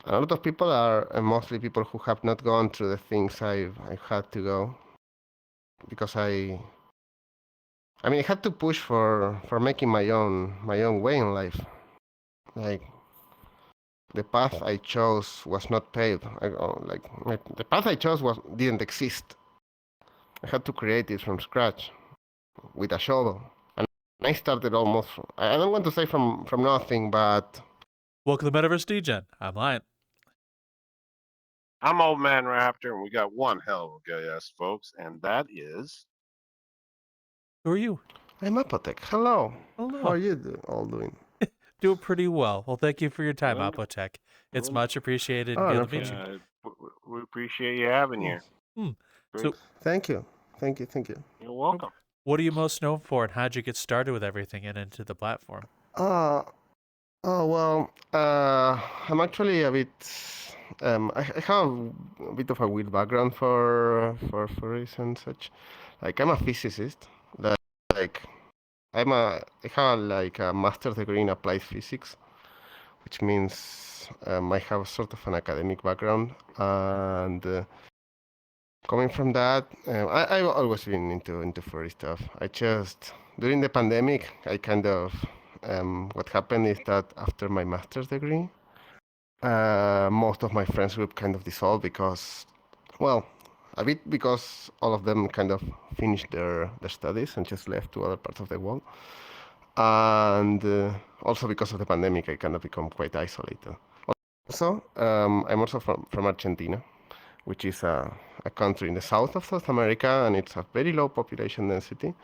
a lot of people are mostly people who have not gone through the things I've had to go, because I mean, I had to push for making my own way in life. Like, the path I chose was not paved. The path I chose didn't exist. I had to create it from scratch with a shovel. And I started almost. I don't want to say from nothing, but Welcome to Metaverse Degen. I'm Lion. I'm Old Man Raptor, and we got one hell of a guest, folks, and that is. Who are you? I'm Apotek. Hello. Hello. How are you all doing? Doing pretty well. Well, thank you for your time, Well, Apotek. It's well, much appreciated. Oh, Good no to meet you. Yeah, we appreciate you having here. Hmm. Great. So, Thank you. You're welcome. what are you most known for, and how'd you get started with everything and into the platform? I'm actually a bit. I have a bit of a weird background for furries and such. Like, I'm a physicist. Like, I have like a master's degree in applied physics, which means I have sort of an academic background. And coming from that, I've always been into furry stuff. I just during the pandemic, I kind of what happened is that after my master's degree, most of my friends group kind of dissolved because, well, a bit because all of them kind of finished their studies and just left to other parts of the world, and also because of the pandemic, I kind of become quite isolated. Also, I'm also from Argentina, which is a country in the south of South America, and it's a very low population density,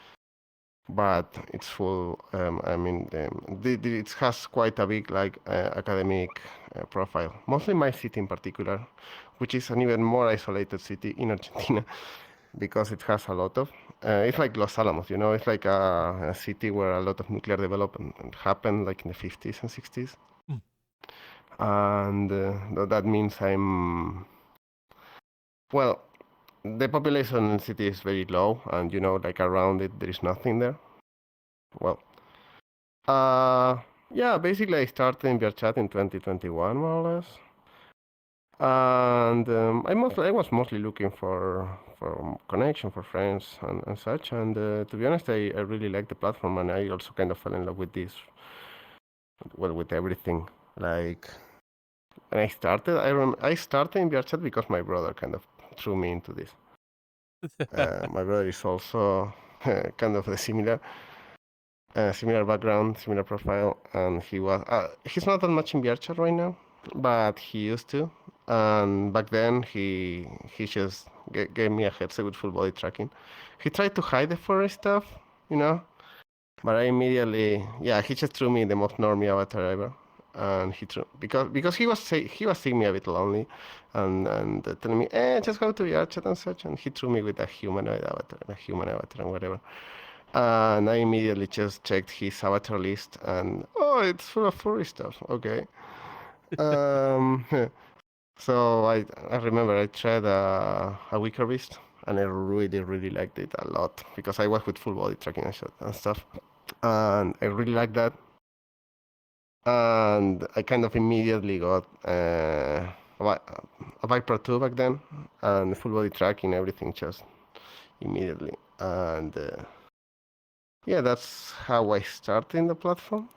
but it's full. I mean, it has quite a big academic profile. Mostly my city in particular, which is an even more isolated city in Argentina, because it has a lot of. It's like Los Alamos, you know. It's like a city where a lot of nuclear development happened, like in the 50s and 60s, and that means well, the population in the city is very low, and like around it, there is nothing there. Well, yeah, basically I started in VRChat in 2021, more or less, and I was mostly looking for connection, for friends and such. And to be honest, I really like the platform, and I also kind of fell in love with this, well, with everything. Like, when I started in VRChat because my brother kind of threw me into this. My brother is also kind of a similar background, similar profile, and he's not that much in VRChat right now, but he used to. And back then, he just gave me a headset with full body tracking. He tried to hide the furry stuff, you know, but I immediately, yeah, he just threw me the most normie avatar ever. And he threw because he was seeing me a bit lonely, and telling me, just go to VRChat and such. And he threw me with a human avatar, and whatever. And I immediately just checked his avatar list, and it's full of furry stuff. Okay. um, so I remember I tried a Wicker Beast, and I really liked it a lot because I was with full body tracking and stuff, and I really liked that. And I kind of immediately got a Vibe Pro 2 back then, and full body tracking, everything just immediately. And yeah, that's how I started in the platform.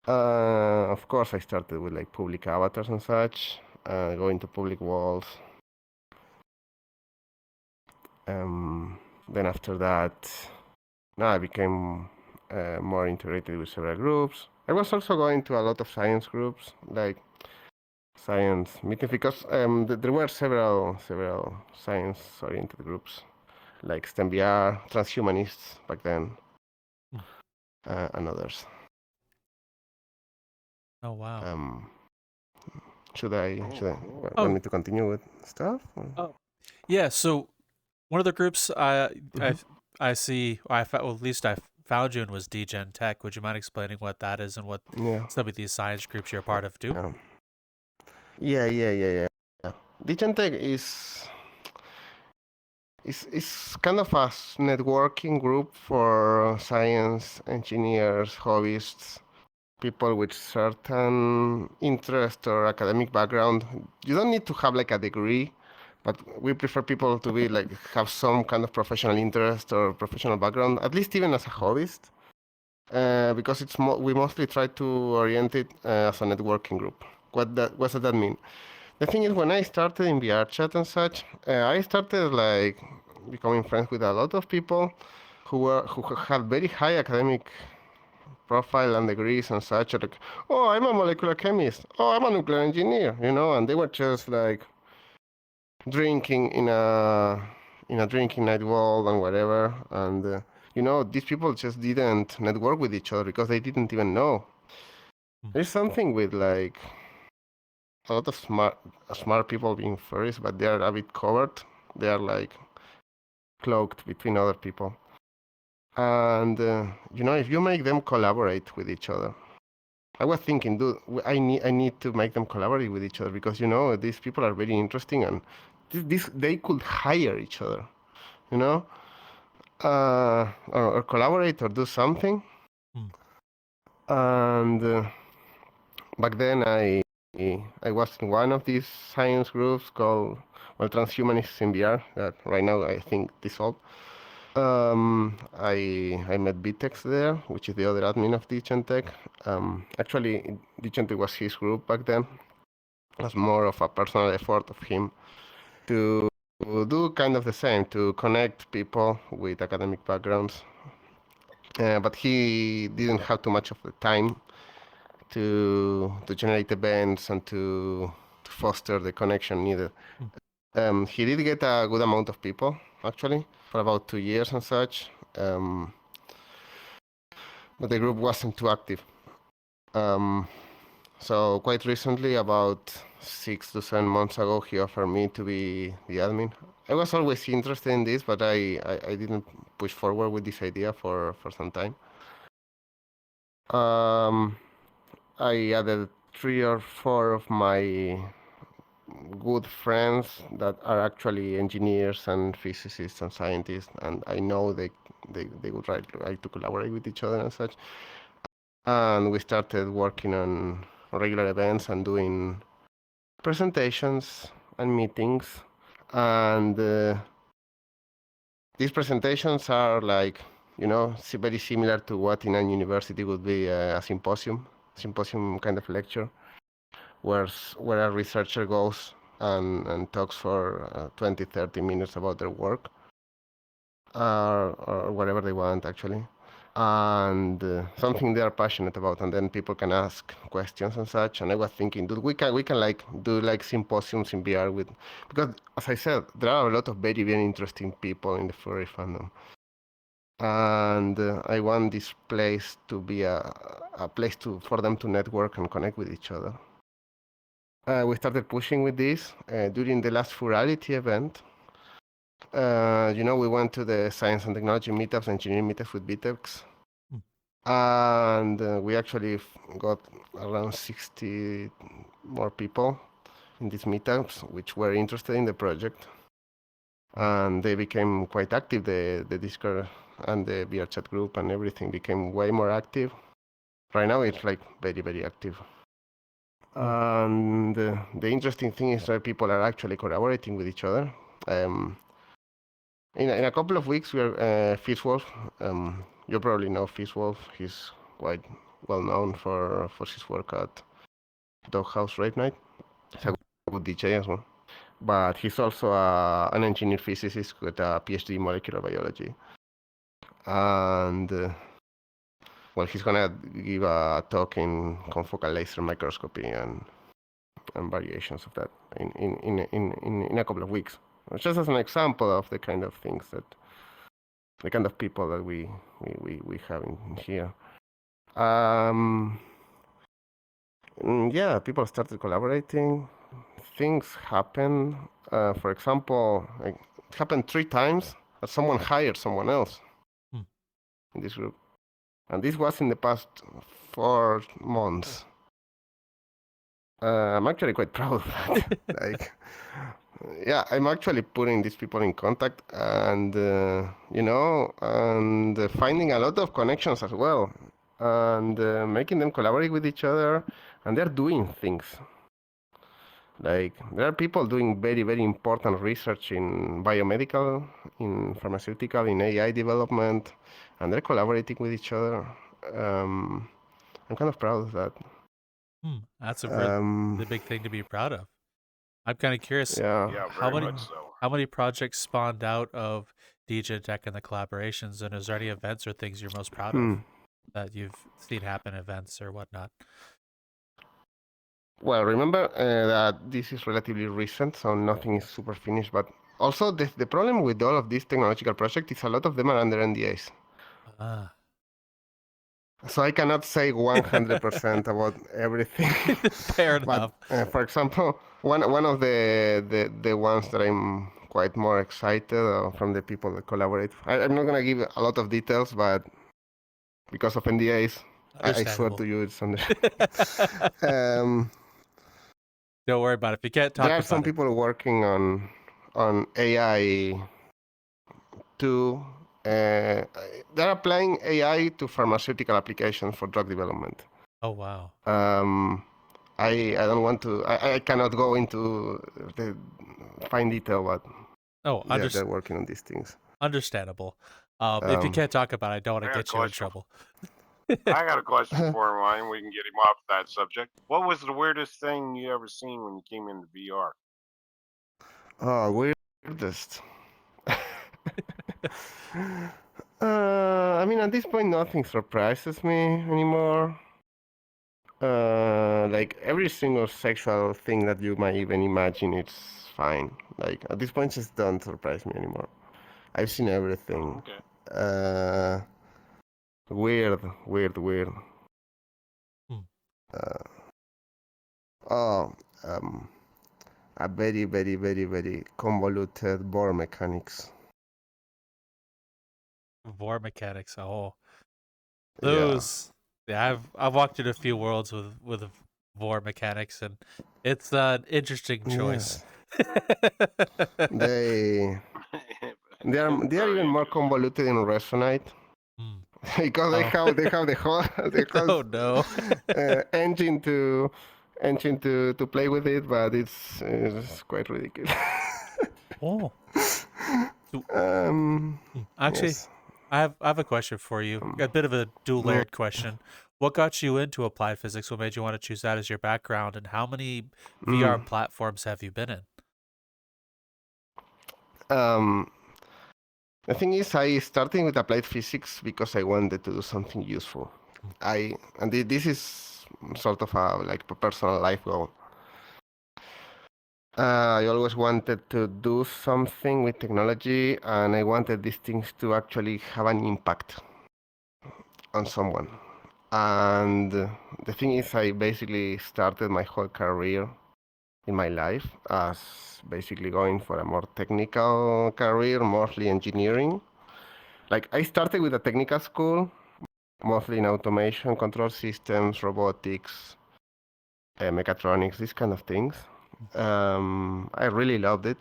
Of course, I started with like public avatars and such, going to public walls. Then after that, now I became more integrated with several groups. I was also going to a lot of science groups, like science meetings, because there were several science-oriented groups, like STEM VR, transhumanists back then, and others. Oh, wow. Should I want me to continue with stuff? Yeah, so one of the groups I see, well, at least I found you in was Degen Tech. Would you mind explaining what that is and what some of these science groups you're a part of do? Yeah. Degen Tech is kind of a networking group for science, engineers, hobbyists, people with certain interest or academic background. You don't need to have like a degree, but we prefer people to be like have some kind of professional interest or professional background, at least even as a hobbyist, because we mostly try to orient it as a networking group. What does that mean? The thing is, when I started in VRChat and such, I started like becoming friends with a lot of people who had very high academic profile and degrees and such. Like, oh, I'm a molecular chemist. Oh, I'm a nuclear engineer. And they were just like drinking in a drinking night world and whatever. And these people just didn't network with each other because they didn't even know. There's something with like a lot of smart people being furries, but they are a bit covered. They are like cloaked between other people. And if you make them collaborate with each other, I was thinking, dude, I need to make them collaborate with each other because these people are very interesting and they could hire each other, or collaborate or do something. And back then I was in one of these science groups called Transhumanists in VR that right now I think dissolved. I met Vitex there, which is the other admin of Digentech. Actually, Digentech was his group back then. It was more of a personal effort of him to do kind of the same, to connect people with academic backgrounds. But he didn't have too much of the time to generate events and to foster the connection needed. He did get a good amount of people, actually, for about 2 years and such. But the group wasn't too active. So quite recently, about 6 to 7 months ago, he offered me to be the admin. I was always interested in this, but I didn't push forward with this idea for some time. I added 3 or 4 of my good friends that are actually engineers and physicists and scientists, and I know they would like to collaborate with each other and such. And we started working on regular events and doing presentations and meetings. And these presentations are like, very similar to what in a university would be a symposium kind of lecture, where a researcher goes and talks for 20, 30 minutes about their work, or whatever they want, actually. And something they are passionate about, and then people can ask questions and such. And I was thinking, dude, we can like do like symposiums in VR because as I said, there are a lot of very, very interesting people in the furry fandom, and I want this place to be a place for them to network and connect with each other. We started pushing with this during the last Furality event. We went to the science and technology meetups, engineering meetups with Vitex. And we actually got around 60 more people in these meetups, which were interested in the project. And they became quite active. The Discord and the VRChat group and everything became way more active. Right now, it's like very, very active. And the interesting thing is that people are actually collaborating with each other. In a couple of weeks, we are Fishwolf. You probably know Fishwolf. He's quite well known for his work at Doghouse Raid Night. He's a good DJ as well. But he's also an engineer physicist with a PhD in molecular biology. And he's gonna give a talk in confocal laser microscopy and variations of that in a couple of weeks. Just as an example of the kind of things the kind of people that we have in here. Yeah, people started collaborating. Things happen. For example, it happened 3 times that someone hired someone else in this group, and this was in the past 4 months. I'm actually quite proud of that. Yeah, I'm actually putting these people in contact, and and finding a lot of connections as well. and making them collaborate with each other, and they're doing things. Like there are people doing very, very important research in biomedical, in pharmaceutical, in AI development, and they're collaborating with each other. I'm kind of proud of that. That's a really big thing to be proud of. I'm kind of curious. Yeah, very much so. How many projects spawned out of Degen Tech and the collaborations, and is there any events or things you're most proud of that you've seen happen, events or whatnot? Well, remember that this is relatively recent, so nothing is super finished. But also, the problem with all of these technological projects is a lot of them are under NDAs. So I cannot say 100% about everything. Fair enough. But, for example, one of the ones that I'm quite more excited from the people that collaborate. I'm not gonna give a lot of details, but because of NDAs, I swear to you, it's under. Don't worry about it. If you can't talk about it. There are some people working on AI to. They're applying AI to pharmaceutical applications for drug development. Oh wow. I don't want to. I cannot go into the fine detail, but they're working on these things. Understandable. If you can't talk about it, I don't want to get you in trouble. I got a question for him, Ryan. We can get him off that subject. What was the weirdest thing you ever seen when you came into VR? Oh, weirdest. I mean, at this point, nothing surprises me anymore. Like every single sexual thing that you might even imagine, it's fine. Like at this point, just don't surprise me anymore. I've seen everything. Okay. Weird. A very, very, very, very convoluted VOR mechanics. VOR mechanics. Oh, those. Yeah, I've walked in a few worlds with VOR mechanics, and it's an interesting choice. They are even more convoluted in Resonate. Because they have the whole oh no engine to play with it, but it's quite ridiculous. Oh. Actually, yes. I have a question for you. A bit of a dual layered question. What got you into applied physics? What made you want to choose that as your background? And how many VR platforms have you been in? The thing is, I started with applied physics because I wanted to do something useful. And this is sort of a personal life goal. I always wanted to do something with technology, and I wanted these things to actually have an impact on someone. And the thing is, I basically started my whole career in my life as basically going for a more technical career, mostly engineering. Like I started with a technical school, mostly in automation, control systems, robotics, mechatronics, these kind of things. I really loved it.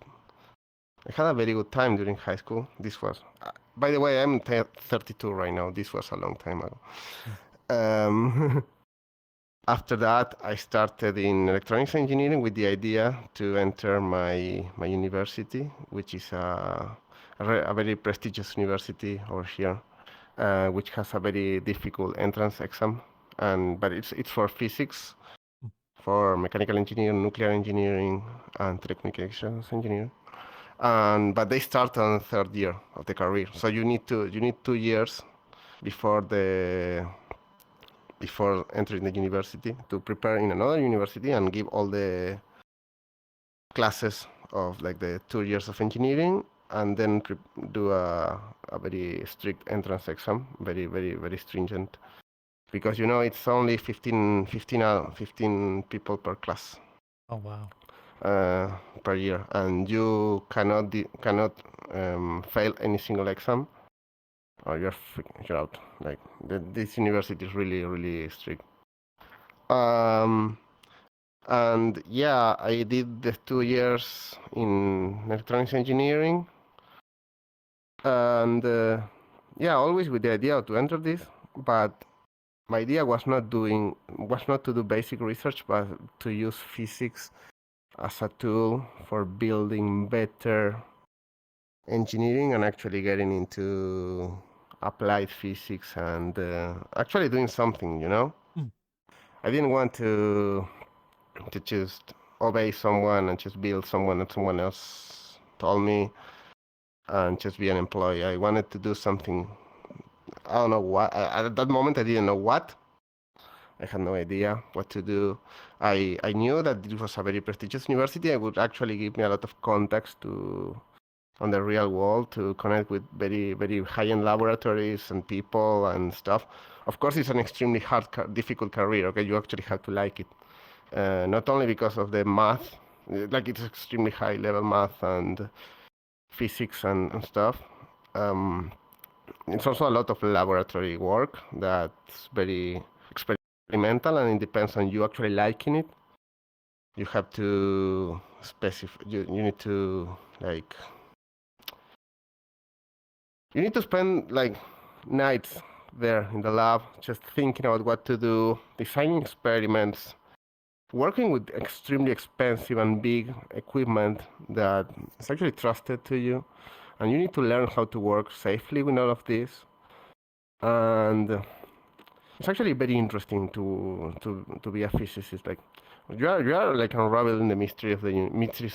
I had a very good time during high school. This was, by the way, I'm 32 right now. This was a long time ago. After that, I started in electronics engineering with the idea to enter my university, which is a very prestigious university over here, which has a very difficult entrance exam, but it's for physics, for mechanical engineering, nuclear engineering, and telecommunications engineering. But they start on the third year of the career, so you need 2 years before entering the university to prepare in another university and give all the classes of like the 2 years of engineering, and then do a very strict entrance exam, very, very, very stringent, because it's only 15 people per class. Oh wow. Per year, and you cannot fail any single exam, or you're out. Like this university is really, really strict. And yeah, I did the 2 years in electronics engineering, and yeah, always with the idea to enter this, but my idea was not to do basic research, but to use physics as a tool for building better engineering and actually getting into applied physics and actually doing something, you know? I didn't want to just obey someone and just build someone that someone else told me and just be an employee. I wanted to do something. I don't know what. At that moment, I didn't know what. I had no idea what to do. I knew that it was a very prestigious university. It would actually give me a lot of contacts to on the real world to connect with very, very high-end laboratories and people and stuff. Of course, it's an extremely hard, difficult career. Okay, you actually have to like it. Not only because of the math, like it's extremely high-level math and physics and stuff. It's also a lot of laboratory work that's very experimental, and it depends on you actually liking it. You have to specify. You need to like. You need to spend like nights there in the lab just thinking about what to do, designing experiments, working with extremely expensive and big equipment that is actually trusted to you, and you need to learn how to work safely with all of this. And it's actually very interesting to be a physicist. Like you are like unraveling the mysteries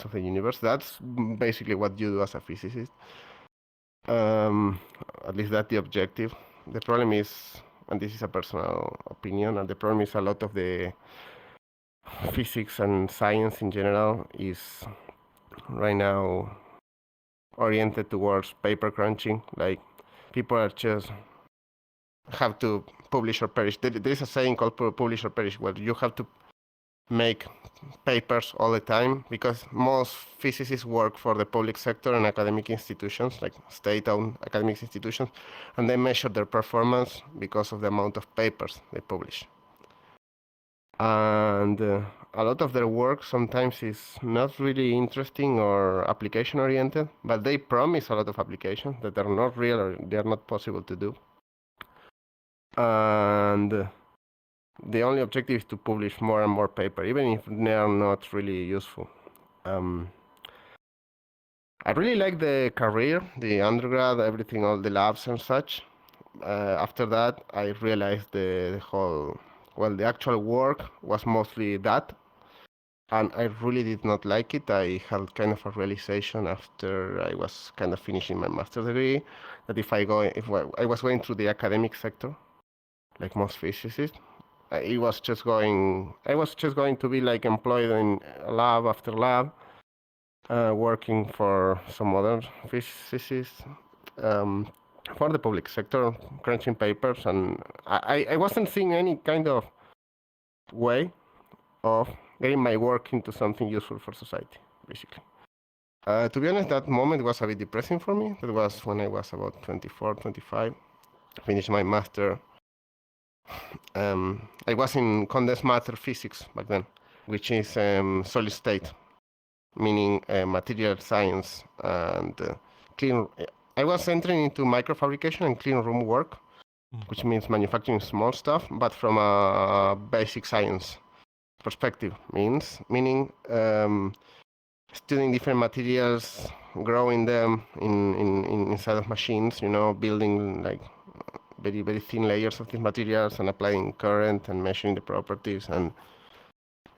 of the universe. That's basically what you do as a physicist. At least that's the objective. The problem is, and this is a personal opinion, and the problem is a lot of the physics and science in general is right now oriented towards paper crunching. Like people are just have to publish or perish. There is a saying called publish or perish, where you have to make papers all the time because most physicists work for the public sector and academic institutions, like state-owned academic institutions, and they measure their performance because of the amount of papers they publish. And a lot of their work sometimes is not really interesting or application oriented, but they promise a lot of applications that are not real or they are not possible to do. And the only objective is to publish more and more paper, even if they are not really useful. I really like the career, the undergrad, everything, all the labs and such. After that, I realized the actual work was mostly that, and I really did not like it. I had kind of a realization after I was kind of finishing my master's degree that if I was going through the academic sector, like most physicists, I was just going to be like employed in lab after lab, working for some other physicists for the public sector, crunching papers, and I wasn't seeing any kind of way of getting my work into something useful for society, basically. To be honest, that moment was a bit depressing for me. That was when I was about 24, 25. Finished my master. I was in condensed matter physics back then, which is solid state, meaning material science and clean. I was entering into microfabrication and clean room work, which means manufacturing small stuff, but from a basic science perspective. Meaning studying different materials, growing them inside of machines. Building like very, very thin layers of these materials and applying current and measuring the properties and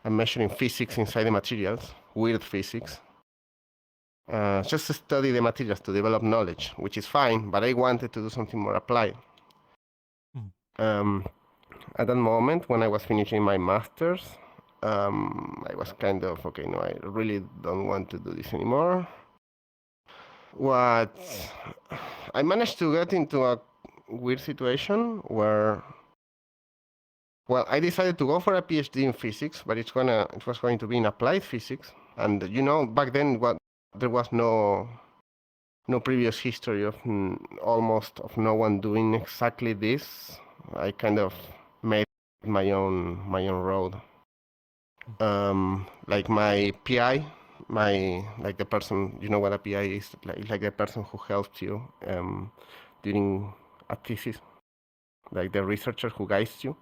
measuring physics inside the materials, weird physics. Just to study the materials to develop knowledge, which is fine, but I wanted to do something more applied. At that moment, when I was finishing my master's, I was kind of, okay, no, I really don't want to do this anymore. I managed to get into a weird situation where, well, I decided to go for a PhD in physics, but it was going to be in applied physics. And back then there was no previous history of almost of no one doing exactly this. I kind of made my own road. Like my PI, like the person, you know what a PI is, like the person who helps you during a thesis. like the researcher who guides you.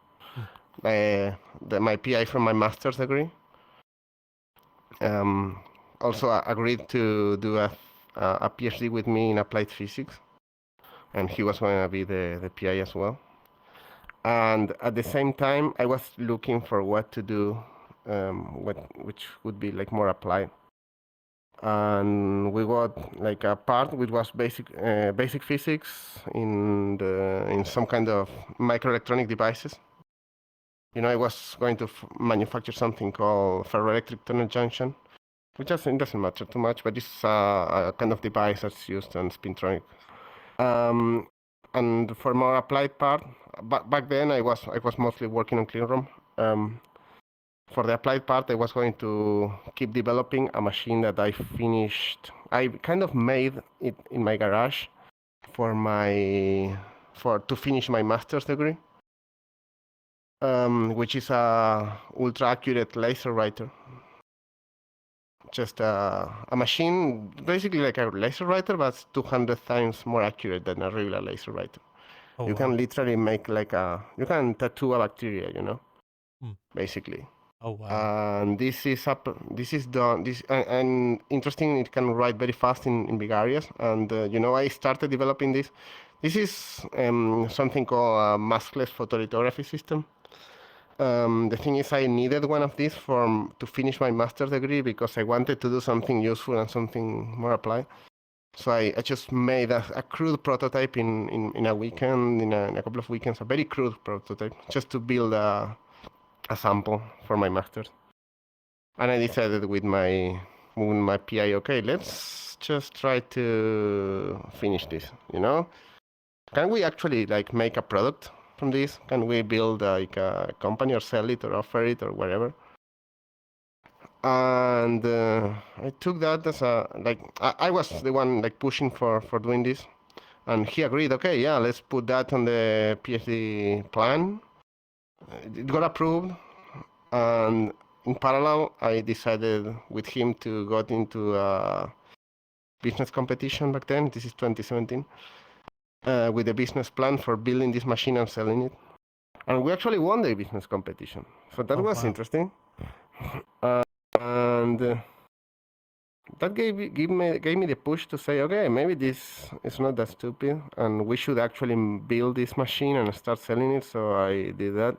My PI from my master's degree also agreed to do a PhD with me in applied physics, and he was going to be the PI as well. And at the same time, I was looking for what to do, which would be like more applied. And we got like a part which was basic physics in some kind of microelectronic devices. I was going to manufacture something called ferroelectric tunnel junction, which doesn't matter too much, but it's a kind of device that's used on spintronics. And for more applied part, back then I was mostly working on cleanroom. For the applied part, I was going to keep developing a machine that I finished. I kind of made it in my garage to finish my master's degree, which is a ultra accurate laser writer. Just a machine, basically like a laser writer, but it's 200 times more accurate than a regular laser writer. Oh, you can literally make you can tattoo a bacteria, basically. Oh wow! And this is done. And interesting. It can write very fast in big areas. And I started developing this. This is something called a maskless photolithography system. The thing is, I needed one of these to finish my master's degree because I wanted to do something useful and something more applied. So I just made a crude prototype in a weekend, in a couple of weekends, a very crude prototype, just to build a sample for my master's. And I decided with my PI, okay, let's just try to finish this, Can we actually like make a product from this? Can we build like a company or sell it or offer it or whatever? And I took that as I was the one like pushing for doing this. And he agreed, okay, yeah, let's put that on the PhD plan. It got approved, and in parallel, I decided with him to go into a business competition back then. This is 2017, with a business plan for building this machine and selling it. And we actually won the business competition, so that was interesting. And that gave me the push to say, okay, maybe this is not that stupid, and we should actually build this machine and start selling it. So I did that.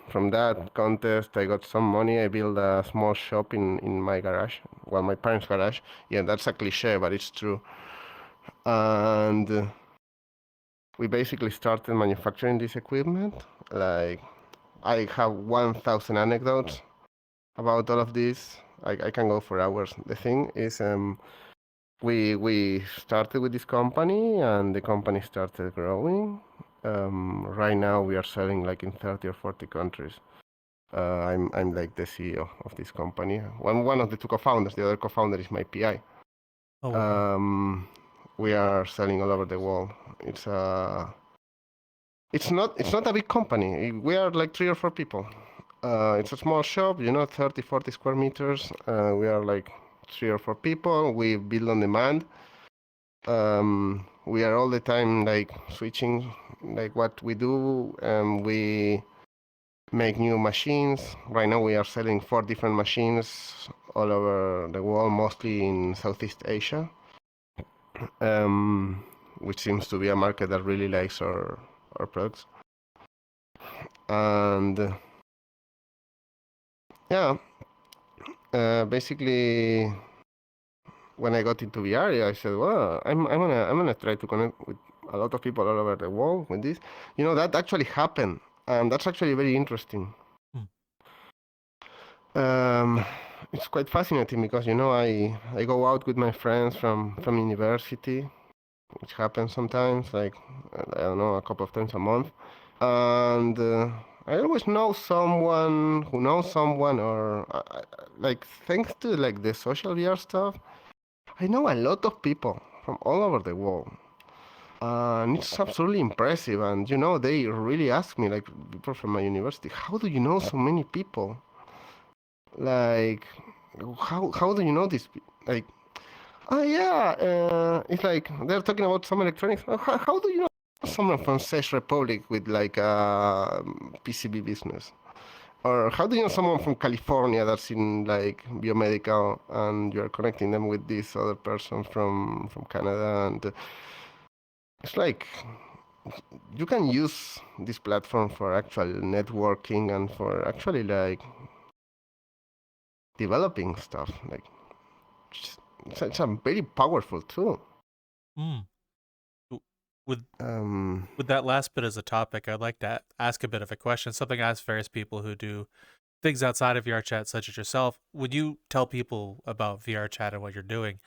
From that contest, I got some money. I built a small shop in my garage, my parents' garage. Yeah, that's a cliche, but it's true. And we basically started manufacturing this equipment. Like, I have 1,000 anecdotes about all of this. I can go for hours. The thing is, we started with this company, and the company started growing. Right now we are selling like in 30 or 40 countries. I'm like the CEO of this company. One of the two co-founders. The other co-founder is my PI. Oh, wow. We are selling all over the world. It's not a big company. We are like 3 or 4 people. It's a small shop, 30, 40 square meters. We are like 3 or 4 people. We build on demand. We are all the time like switching like what we do. We make new machines. Right now we are selling 4 different machines all over the world, mostly in Southeast Asia, which seems to be a market that really likes our products. And yeah, basically when I got into VR, I said, well, I'm gonna try to connect with a lot of people all over the world with this. That actually happened, and that's actually very interesting. It's quite fascinating because I go out with my friends from university, which happens sometimes, like I don't know, a couple of times a month, and I always know someone who knows someone, or like thanks to like the social VR stuff, I know a lot of people from all over the world. And it's absolutely impressive. And, they really ask me, like, people from my university, how do you know so many people? Like, how do you know this? Like, Yeah, it's like they're talking about some electronics. How do you know someone from Czech Republic with like a PCB business? Or how do you know someone from California that's in like biomedical and you're connecting them with this other person from Canada? And it's like you can use this platform for actual networking and for actually like developing stuff. Like it's a very powerful tool. Mm. With Um, with that last bit as a topic, I'd like to ask a bit of a question. Something I ask various people who do things outside of VRChat, such as yourself. When you tell people about VRChat and what you're doing,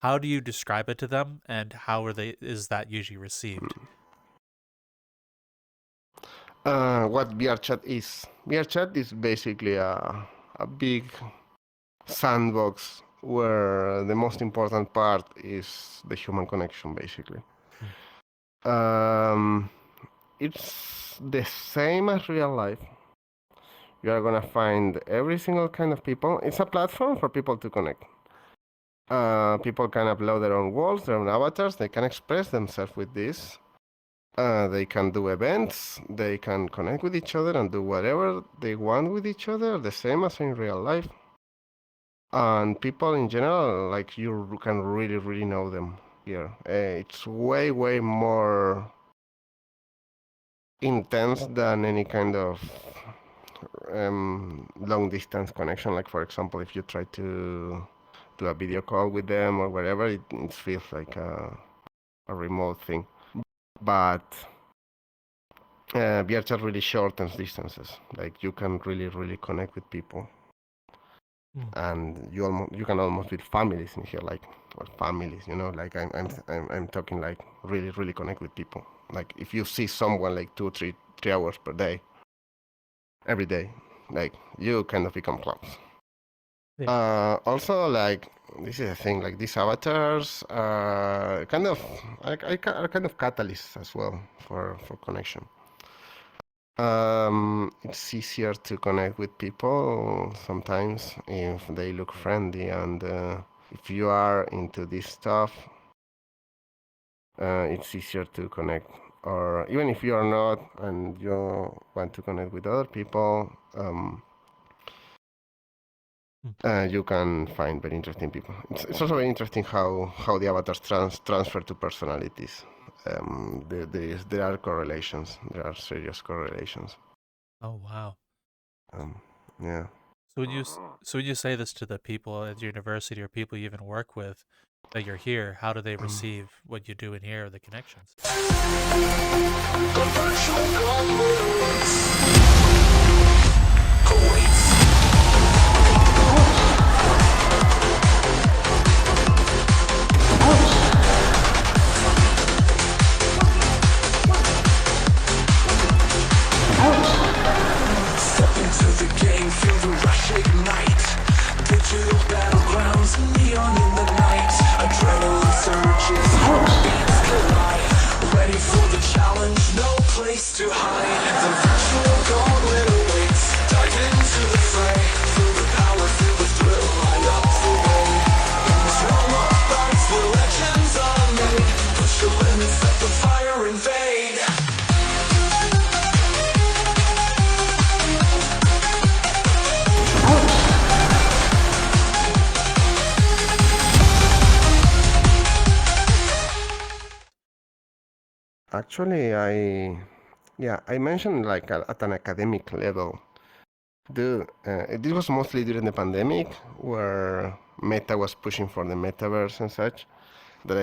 how do you describe it to them, and how is that usually received? what VRChat is? VRChat is basically a big sandbox where the most important part is the human connection, basically. It's the same as real life. You are gonna find every single kind of people. It's a platform for people to connect. People can upload their own worlds, their own avatars. They can express themselves with this. They can do events. They can connect with each other and do whatever they want with each other, the same as in real life. And people in general, like you can really, really know them here. It's way, way more intense than any kind of long distance connection. Like for example, if you try to do a video call with them or whatever, it feels like a remote thing. But VRChat really shortens distances. Like you can really, really connect with people, and you can almost build families in here, like families. You know, like I'm talking like really, really connect with people. Like if you see someone like 3 hours per day, every day, like you kind of become close. Yeah. Also, like this is a thing. Like these avatars are kind of are kind of catalysts as well for connection. It's easier to connect with people sometimes if they look friendly, and if you are into this stuff, it's easier to connect. Or even if you are not and you want to connect with other people, you can find very interesting people. It's also very interesting how the avatars transfer to personalities. There are correlations. There are serious correlations. Oh wow! Yeah. So when you say this to the people at your university or people you even work with that you're here, how do they receive what you do in here, the connections? Step into the game, feel the rush ignite. Digital battlegrounds, neon in the night. Adrenaline surges, heartbeats collide. Ready for the challenge, no place to hide. The virtual gauntlet awaits. Dive into the fray. Feel the power, feel the thrill. Light up the way. In this realm of thoughts, where legends are made. Push the limits, let the fire invade. Actually, I mentioned like at an academic level. This was mostly during the pandemic, where Meta was pushing for the metaverse and such. That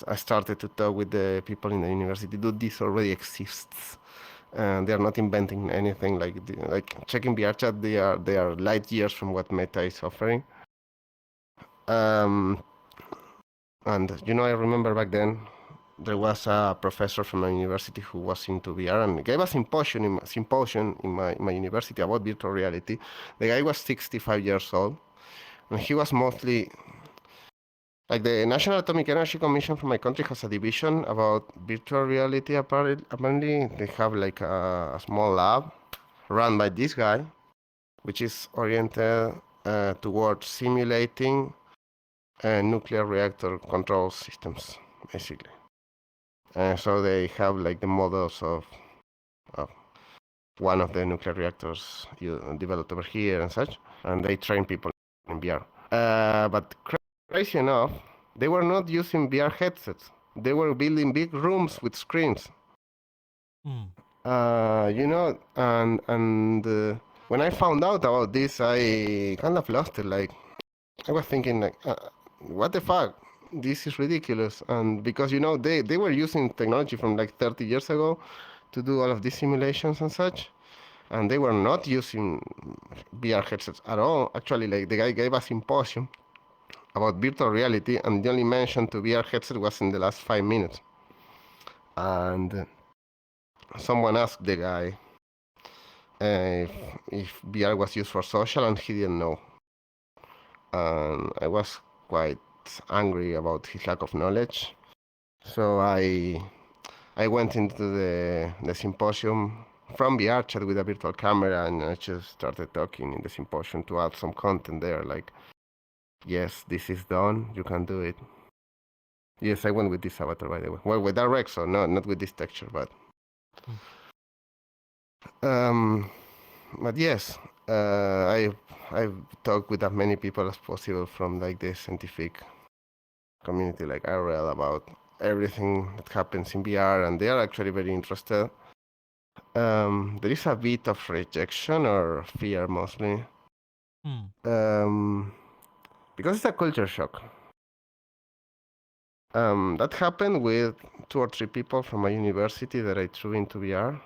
I started to talk with the people in the university. Dude, this already exists. They are not inventing anything. Like checking VRChat, they are light years from what Meta is offering. And I remember back then there was a professor from my university who was into VR and gave a symposium in my university about virtual reality. The guy was 65 years old, and he was mostly like the National Atomic Energy Commission from my country has a division about virtual reality. Apparently, they have like a small lab run by this guy, which is oriented towards simulating nuclear reactor control systems, basically. So they have like the models of one of the nuclear reactors you developed over here and such, and they train people in VR. But crazy enough, they were not using VR headsets. They were building big rooms with screens. And when I found out about this, I kind of lost it. Like, I was thinking, like, what the fuck? This is ridiculous. And because, they were using technology from like 30 years ago to do all of these simulations and such. And they were not using VR headsets at all. Actually, like, the guy gave a symposium about virtual reality, and the only mention to VR headset was in the last 5 minutes. And someone asked the guy if VR was used for social, and he didn't know. And I was quite angry about his lack of knowledge. So I went into the symposium from VRChat with a virtual camera, and I just started talking in the symposium to add some content there, like, yes, this is done, you can do it. Yes, I went with this avatar, by the way. Well, with that Rexo, not with this texture, but... But yes, I've talked with as many people as possible from like the scientific community, like IRL, about everything that happens in VR, and they are actually very interested. There is a bit of rejection or fear, mostly, because it's a culture shock. That happened with 2 or 3 people from my university that I threw into VR.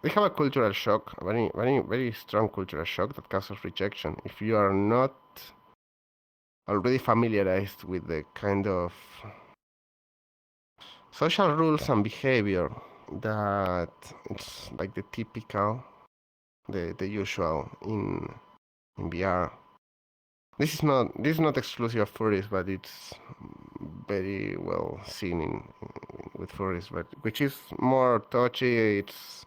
They have a cultural shock, a very, very, very strong cultural shock that causes rejection. If you are not already familiarized with the kind of social rules and behavior that it's like the typical, the usual in VR. This is not exclusive of furries, but it's very well seen with furries, but which is more touchy. It's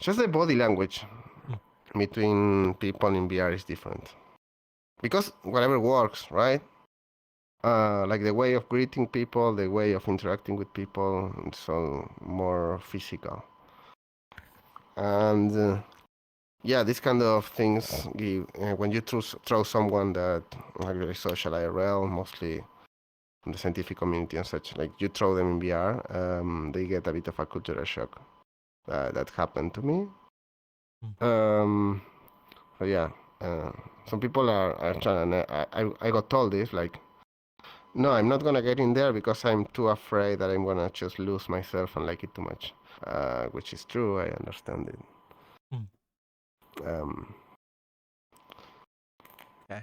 just the body language between people in VR is different. Because whatever works, right? Like the way of greeting people, the way of interacting with people, it's all more physical. And yeah, these kind of things give, when you throw someone that like very social IRL, mostly in the scientific community and such, like you throw them in VR, they get a bit of a cultural shock. That happened to me. So yeah, some people are trying, and I got told this, like, no, I'm not gonna get in there because I'm too afraid that I'm gonna just lose myself and like it too much, which is true. I understand it. Okay.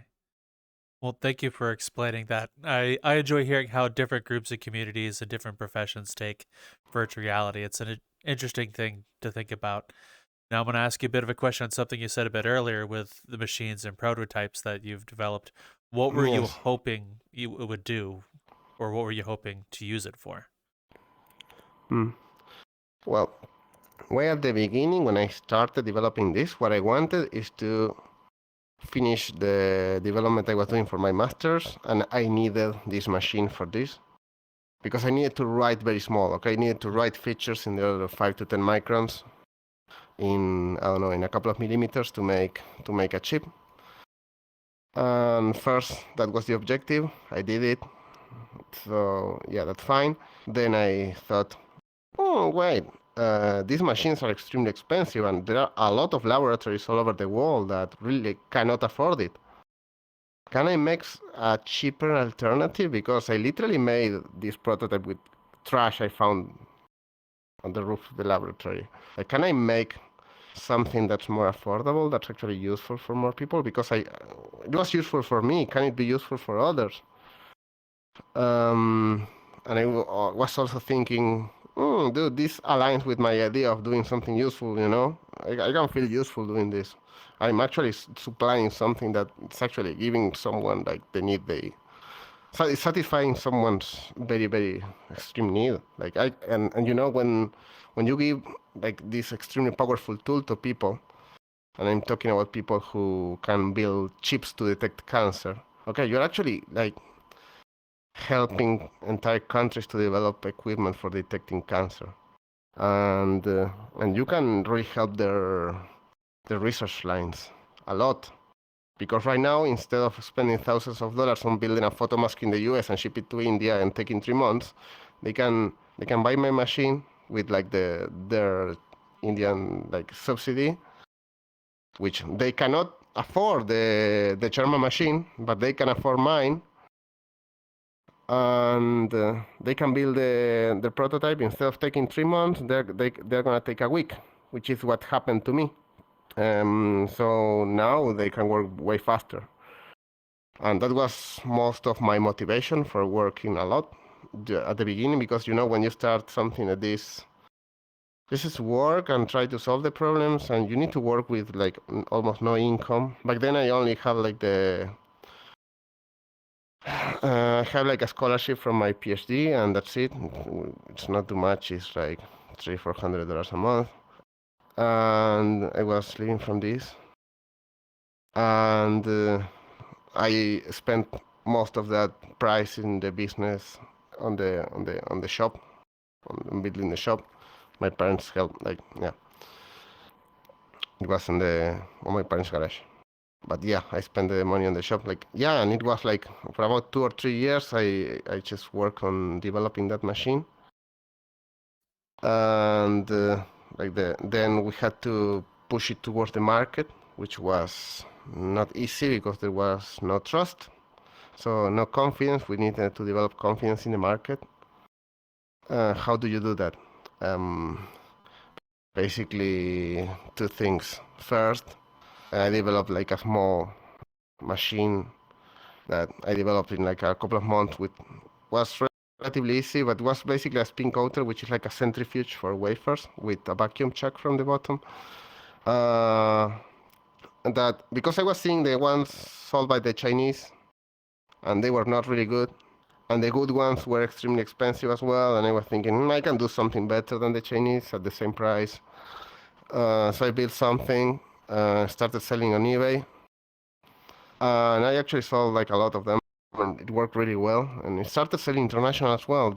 Well, thank you for explaining that. I enjoy hearing how different groups and communities and different professions take virtual reality. It's an interesting thing to think about. Now I'm going to ask you a bit of a question on something you said a bit earlier with the machines and prototypes that you've developed. What were you hoping it would do, or what were you hoping to use it for? Well, way at the beginning, when I started developing this, what I wanted is to finish the development I was doing for my master's, and I needed this machine for this. Because I needed to write very small, okay? I needed to write features in the order of 5 to 10 microns in, I don't know, in a couple of millimeters to make a chip. And first, that was the objective. I did it. So yeah, that's fine. Then I thought, oh wait, these machines are extremely expensive, and there are a lot of laboratories all over the world that really cannot afford it. Can I make a cheaper alternative? Because I literally made this prototype with trash I found on the roof of the laboratory. Like, can I make something that's more affordable, that's actually useful for more people? Because it was useful for me. Can it be useful for others? And I was also thinking, dude, this aligns with my idea of doing something useful, you know? I can feel useful doing this. I'm actually supplying something that it's actually giving someone like the need they... satisfying someone's very, very extreme need. Like and you know, when you give like this extremely powerful tool to people, and I'm talking about people who can build chips to detect cancer. Okay, you're actually like helping entire countries to develop equipment for detecting cancer, and you can really help their research lines a lot. Because right now, instead of spending thousands of dollars on building a photo mask in the US and ship it to India and taking 3 months, they can buy my machine with like their Indian like subsidy, which they cannot afford the German machine, but they can afford mine, and they can build the prototype. Instead of taking 3 months, they're gonna take a week, which is what happened to me. So now they can work way faster. And that was most of my motivation for working a lot at the beginning, because when you start something like this is work and try to solve the problems, and you need to work with like almost no income. Back then I only had like I have like a scholarship from my PhD, and that's it. It's not too much. It's like $300-400 a month, and I was living from this. And I spent most of that price in the business on the shop, on building the shop. My parents helped, like, yeah. It was on my parents' garage. But yeah, I spent the money on the shop, like, yeah, and it was like for about 2 or 3 years I just worked on developing that machine. And then we had to push it towards the market, which was not easy because there was no trust. So no confidence. We needed to develop confidence in the market. How do you do that? Basically, two things. First, I developed like a small machine that I developed in like a couple of months. Was relatively easy, but it was basically a spin coater, which is like a centrifuge for wafers with a vacuum chuck from the bottom. And that, because I was seeing the ones sold by the Chinese, and they were not really good, and the good ones were extremely expensive as well, and I was thinking, I can do something better than the Chinese at the same price. So I built something, started selling on eBay, and I actually sold like a lot of them, and it worked really well, and it started selling international as well.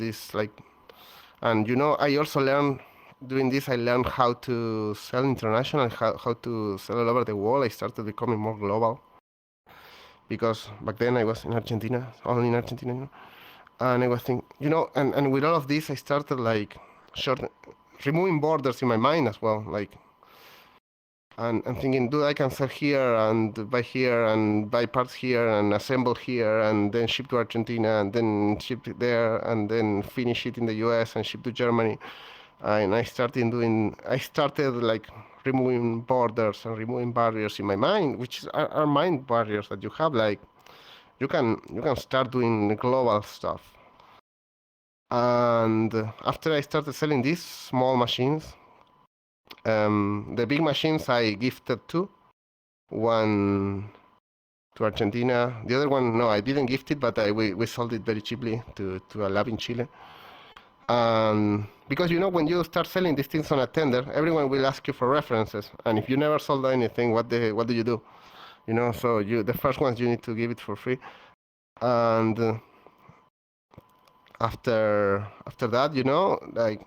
And I also learned, doing this, I learned how to sell international, how to sell all over the world. I started becoming more global, because back then I was in Argentina, only in Argentina, and I was thinking, and with all of this, I started like removing borders in my mind as well, like, and thinking, dude, I can sell here and buy parts here and assemble here and then ship to Argentina and then ship it there and then finish it in the US and ship to Germany. And I started like removing borders and removing barriers in my mind, which are mind barriers that you have. Like, you can start doing global stuff. And after I started selling these small machines, the big machines I gifted two. One to Argentina. The other one, no, I didn't gift it, but we sold it very cheaply to a lab in Chile. Because when you start selling these things on a tender, everyone will ask you for references, and if you never sold anything, what do you do? So the first ones you need to give it for free, and after that, like,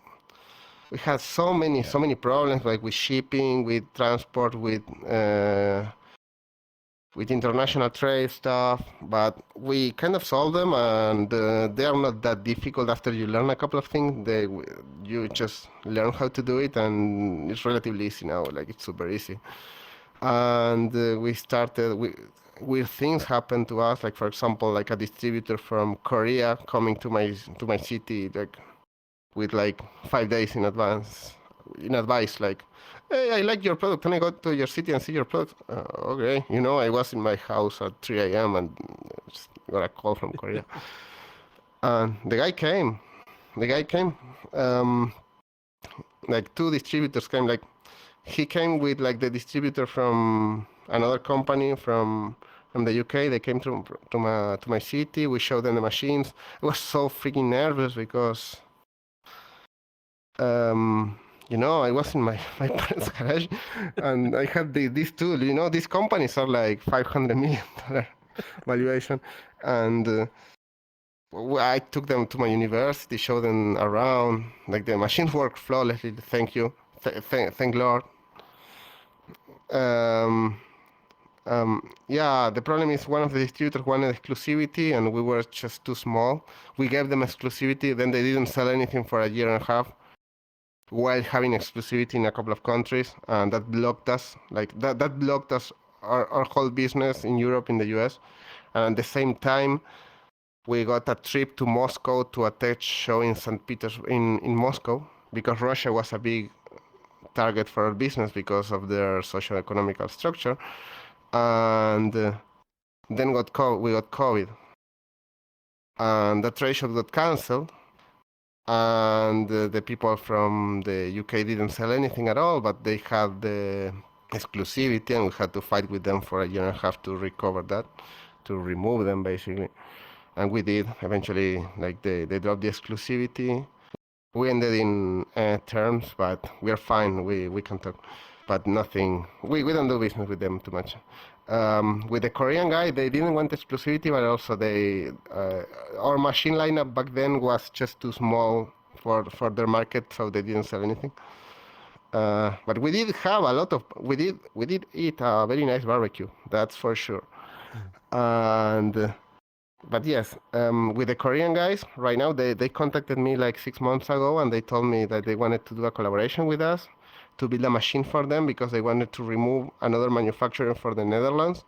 we had so many problems, like with shipping, with transport, with international trade stuff, but we kind of solved them, and they are not that difficult after you learn a couple of things. You just learn how to do it, and it's relatively easy now. Like, it's super easy. And we started. Weird things happened to us, like, for example, like a distributor from Korea coming to my city, like, with like 5 days in advance, like, hey, I like your product. Can I go to your city and see your product? Okay. I was in my house at 3 a.m. and just got a call from Korea. And the guy came. Like, two distributors came. Like, he came with like the distributor from another company from the UK. They came to my city. We showed them the machines. I was so freaking nervous because I was in my parents' garage, and I had this tool. These companies are like $500 million valuation, and I took them to my university, showed them around. Like the machines work flawlessly. Thank you, thank Lord. Yeah, the problem is one of the distributors wanted exclusivity, and we were just too small. We gave them exclusivity, then they didn't sell anything for a year and a half, while having exclusivity in a couple of countries, and that blocked us. Like that blocked us our whole business in Europe, in the US, and at the same time, we got a trip to Moscow to a tech show in St. Petersburg in Moscow, because Russia was a big target for our business because of their socio-economical structure, and then we got COVID, and the trade show got cancelled, and the people from the UK didn't sell anything at all, but they had the exclusivity, and we had to fight with them for a year and a half to recover that, to remove them basically, and we did eventually. Like they dropped the exclusivity. We ended in terms, but we're fine. We can talk, but nothing. We don't do business with them too much. With the Korean guy, they didn't want exclusivity, but also our machine lineup back then was just too small for their market, so they didn't sell anything. But we did have a lot of we did eat a very nice barbecue, that's for sure. And but yes, with the Korean guys, right now they contacted me like 6 months ago, and they told me that they wanted to do a collaboration with us to build a machine for them, because they wanted to remove another manufacturer for the Netherlands,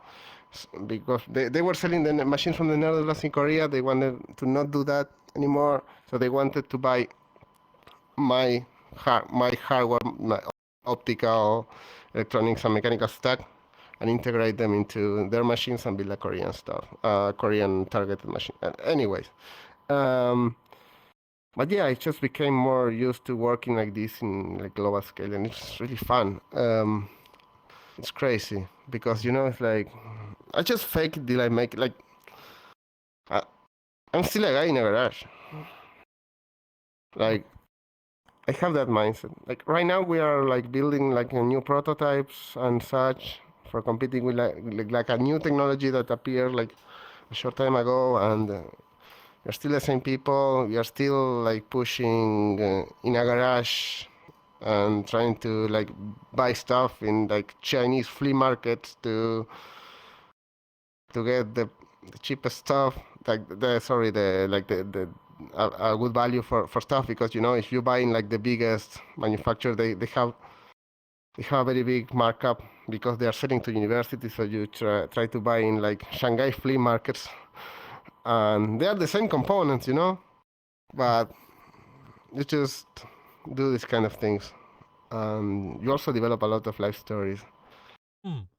because they were selling the machines from the Netherlands in Korea. They wanted to not do that anymore, so they wanted to buy my hardware, my optical, electronics, and mechanical stack, and integrate them into their machines and build a Korean stuff, Korean targeted machine. Anyways, but yeah, I just became more used to working like this in like global scale, and it's really fun. It's crazy because it's like I just fake it till I make it. Like I'm still a guy in a garage. Like I have that mindset. Like right now we are like building like new prototypes and such for competing with like a new technology that appeared like a short time ago, and we're still the same people. We are still like pushing in a garage and trying to like buy stuff in like Chinese flea markets to get the cheapest stuff, like the a good value for stuff, because if you buy in like the biggest manufacturer, they have a very big markup because they are selling to universities. So you try to buy in like Shanghai flea markets, and they are the same components, but you just do these kind of things, and you also develop a lot of life stories.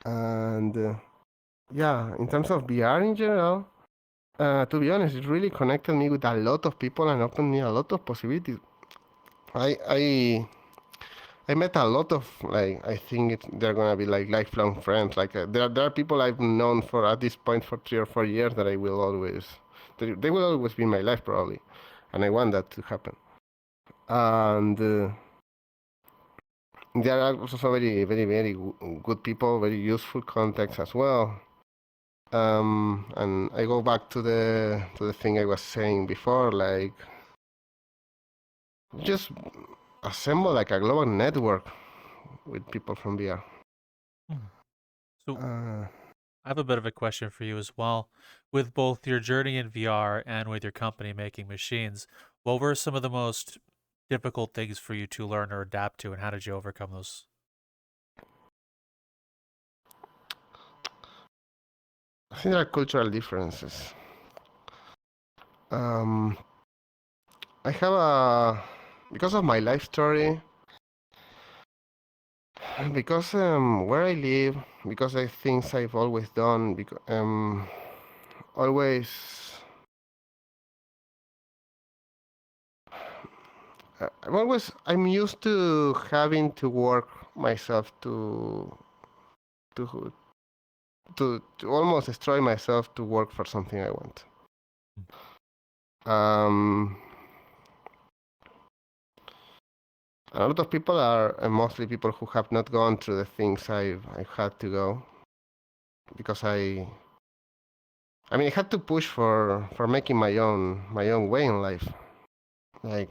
And yeah, in terms of VR in general, to be honest, it really connected me with a lot of people and opened me a lot of possibilities. I met a lot of like, I think they're gonna be like lifelong friends. Like there are people I've known for at this point for 3 or 4 years that they will always be in my life probably, and I want that to happen. And there are also very very very good people, very useful contacts as well. And I go back to the thing I was saying before, like just assemble like a global network with people from VR. So I have a bit of a question for you as well. With both your journey in VR and with your company making machines, what were some of the most difficult things for you to learn or adapt to, and how did you overcome those? I think there are cultural differences. I have because of my life story, because where I live, because of things I've always done, because I'm used to having to work myself to almost destroy myself to work for something I want. A lot of people are mostly people who have not gone through the things I've had to go, because I mean, I had to push for making my own way in life. Like,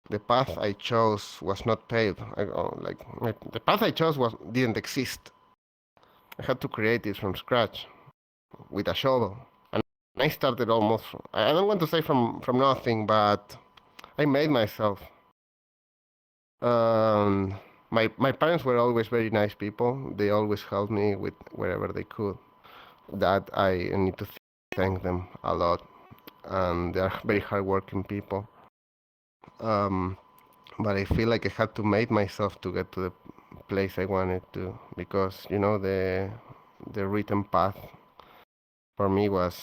the path I chose was not paved. The path I chose didn't exist. I had to create it from scratch with a shovel. And I started almost. I don't want to say from nothing, but I made myself. Um, my parents were always very nice people. They always helped me with wherever they could. That I need to thank them a lot, and they are very hardworking people. Um, but I feel like I had to make myself to get to the place I wanted to, because the written path for me was,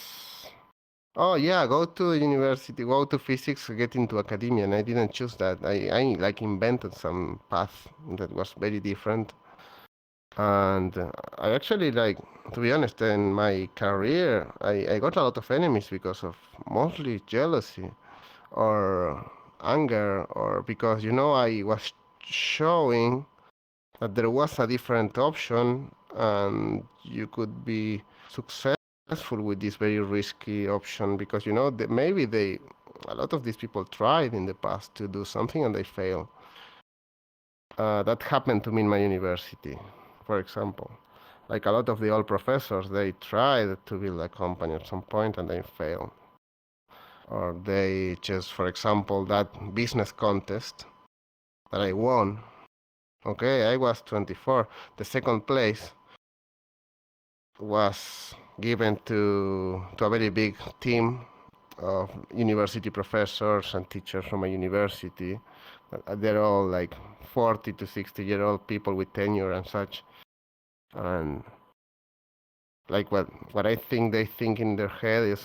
oh yeah, go to university, go to physics, get into academia, and I didn't choose that. I like invented some path that was very different, and I actually, like, to be honest, in my career, I got a lot of enemies because of mostly jealousy or anger, or because I was showing that there was a different option and you could be successful with this very risky option, because maybe a lot of these people tried in the past to do something and they fail. That happened to me in my university, for example. Like, a lot of the old professors, they tried to build a company at some point and they failed. Or they just, for example, that business contest that I won. Okay, I was 24. The second place was given to a very big team of university professors and teachers from a university. They're all like 40 to 60-year-old people with tenure and such. And like, what I think they think in their head is,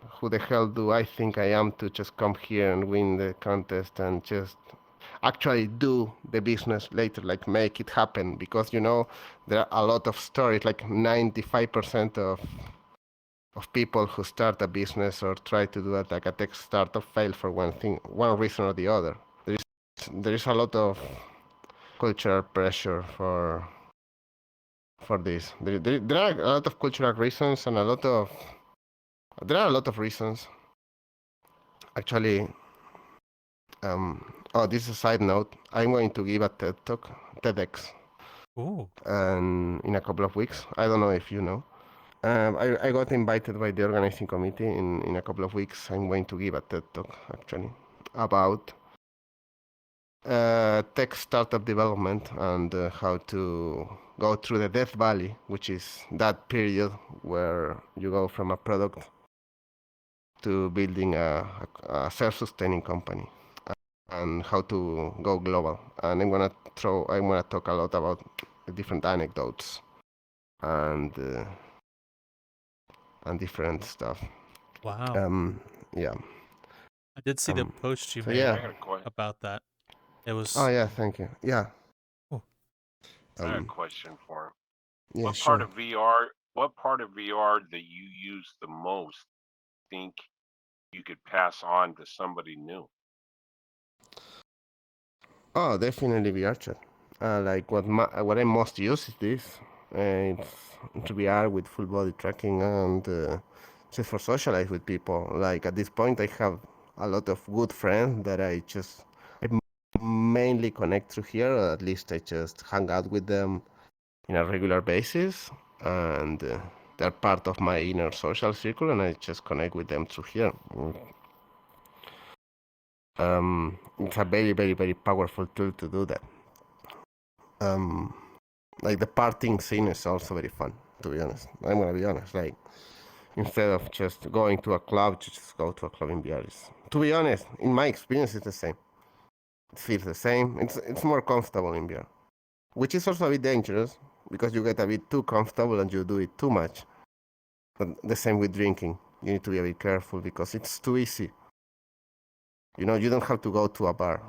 who the hell do I think I am to just come here and win the contest and just actually do the business later, like make it happen? Because there are a lot of stories, like 95% of people who start a business or try to do it like a tech startup fail for one reason or the other. There is a lot of cultural pressure for this. There are a lot of cultural reasons and there are a lot of reasons. Actually, this is a side note. I'm going to give a TED talk, TEDx, Ooh. in a couple of weeks. I don't know if you know. I got invited by the organizing committee. In a couple of weeks, I'm going to give a TED talk, actually, about tech startup development and how to go through the Death Valley, which is that period where you go from a product to building a self-sustaining company, and how to go global. And I'm gonna talk a lot about different anecdotes and different stuff. Wow. Yeah. I did see the post you so made yeah. about that. It was. Oh yeah, thank you. Yeah. Oh. I have a question for him. Yeah, What sure. part of VR that you use the most think you could pass on to somebody new? Oh, definitely VRChat. Like, what I most use is this. It's VR with full body tracking and just for socialize with people. Like, at this point, I have a lot of good friends that I mainly connect through here. Or at least I just hang out with them in a regular basis, and they're part of my inner social circle, and I just connect with them through here. It's a very, very, very powerful tool to do that. Like, the partying scene is also very fun, to be honest. I'm gonna be honest. Like, instead of just going to a club, to just go to a club in VR. To be honest, in my experience, it's the same. It feels the same. It's more comfortable in VR, which is also a bit dangerous because you get a bit too comfortable and you do it too much. But the same with drinking. You need to be a bit careful because it's too easy. You don't have to go to a bar.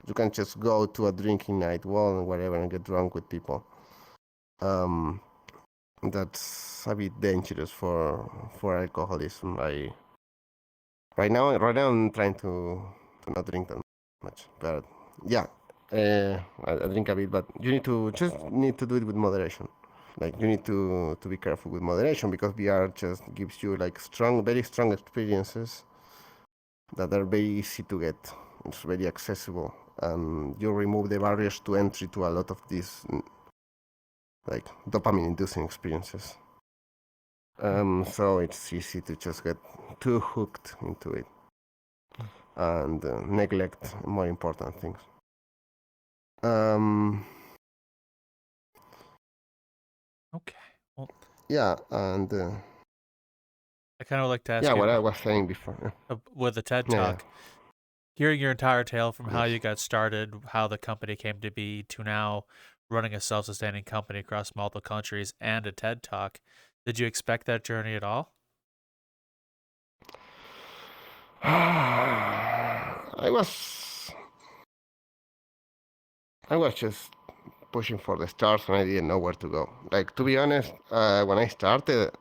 You can just go to a drinking night, wall and whatever, and get drunk with people. That's a bit dangerous for alcoholism. Right now I'm trying to not drink that much, but yeah, I drink a bit, but you need to do it with moderation. Like you need to be careful with moderation because VR just gives you like very strong experiences that are very easy to get. It's very accessible, and you remove the barriers to entry to a lot of these like dopamine-inducing experiences. So it's easy to just get too hooked into it and neglect more important things. Okay. Well, yeah, and I kind of like to ask yeah, you what I was saying before. with the TED Talk. Hearing your entire tale from how you got started, how the company came to be, to now running a self-sustaining company across multiple countries and a TED Talk, did you expect that journey at all? I was just pushing for the stars and I didn't know where to go. Like, to be honest, when I started,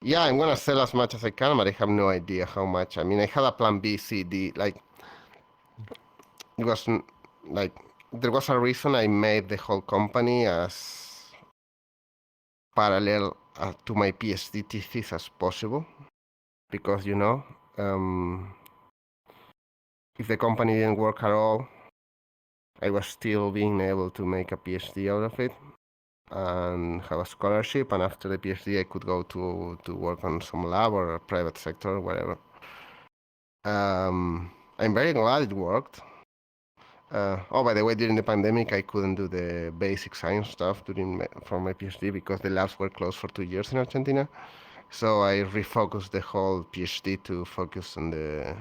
yeah, I'm gonna sell as much as I can, but I have no idea how much. I mean, I had a plan B, C, D. Like, it was like there was a reason I made the whole company as parallel to my PhD thesis as possible, because if the company didn't work at all, I was still being able to make a PhD out of it and have a scholarship. And after the PhD, I could go to work on some lab or a private sector, whatever. I'm very glad it worked. Oh, by the way, during the pandemic, I couldn't do the basic science stuff for my PhD because the labs were closed for 2 years in Argentina. So I refocused the whole PhD to focus on the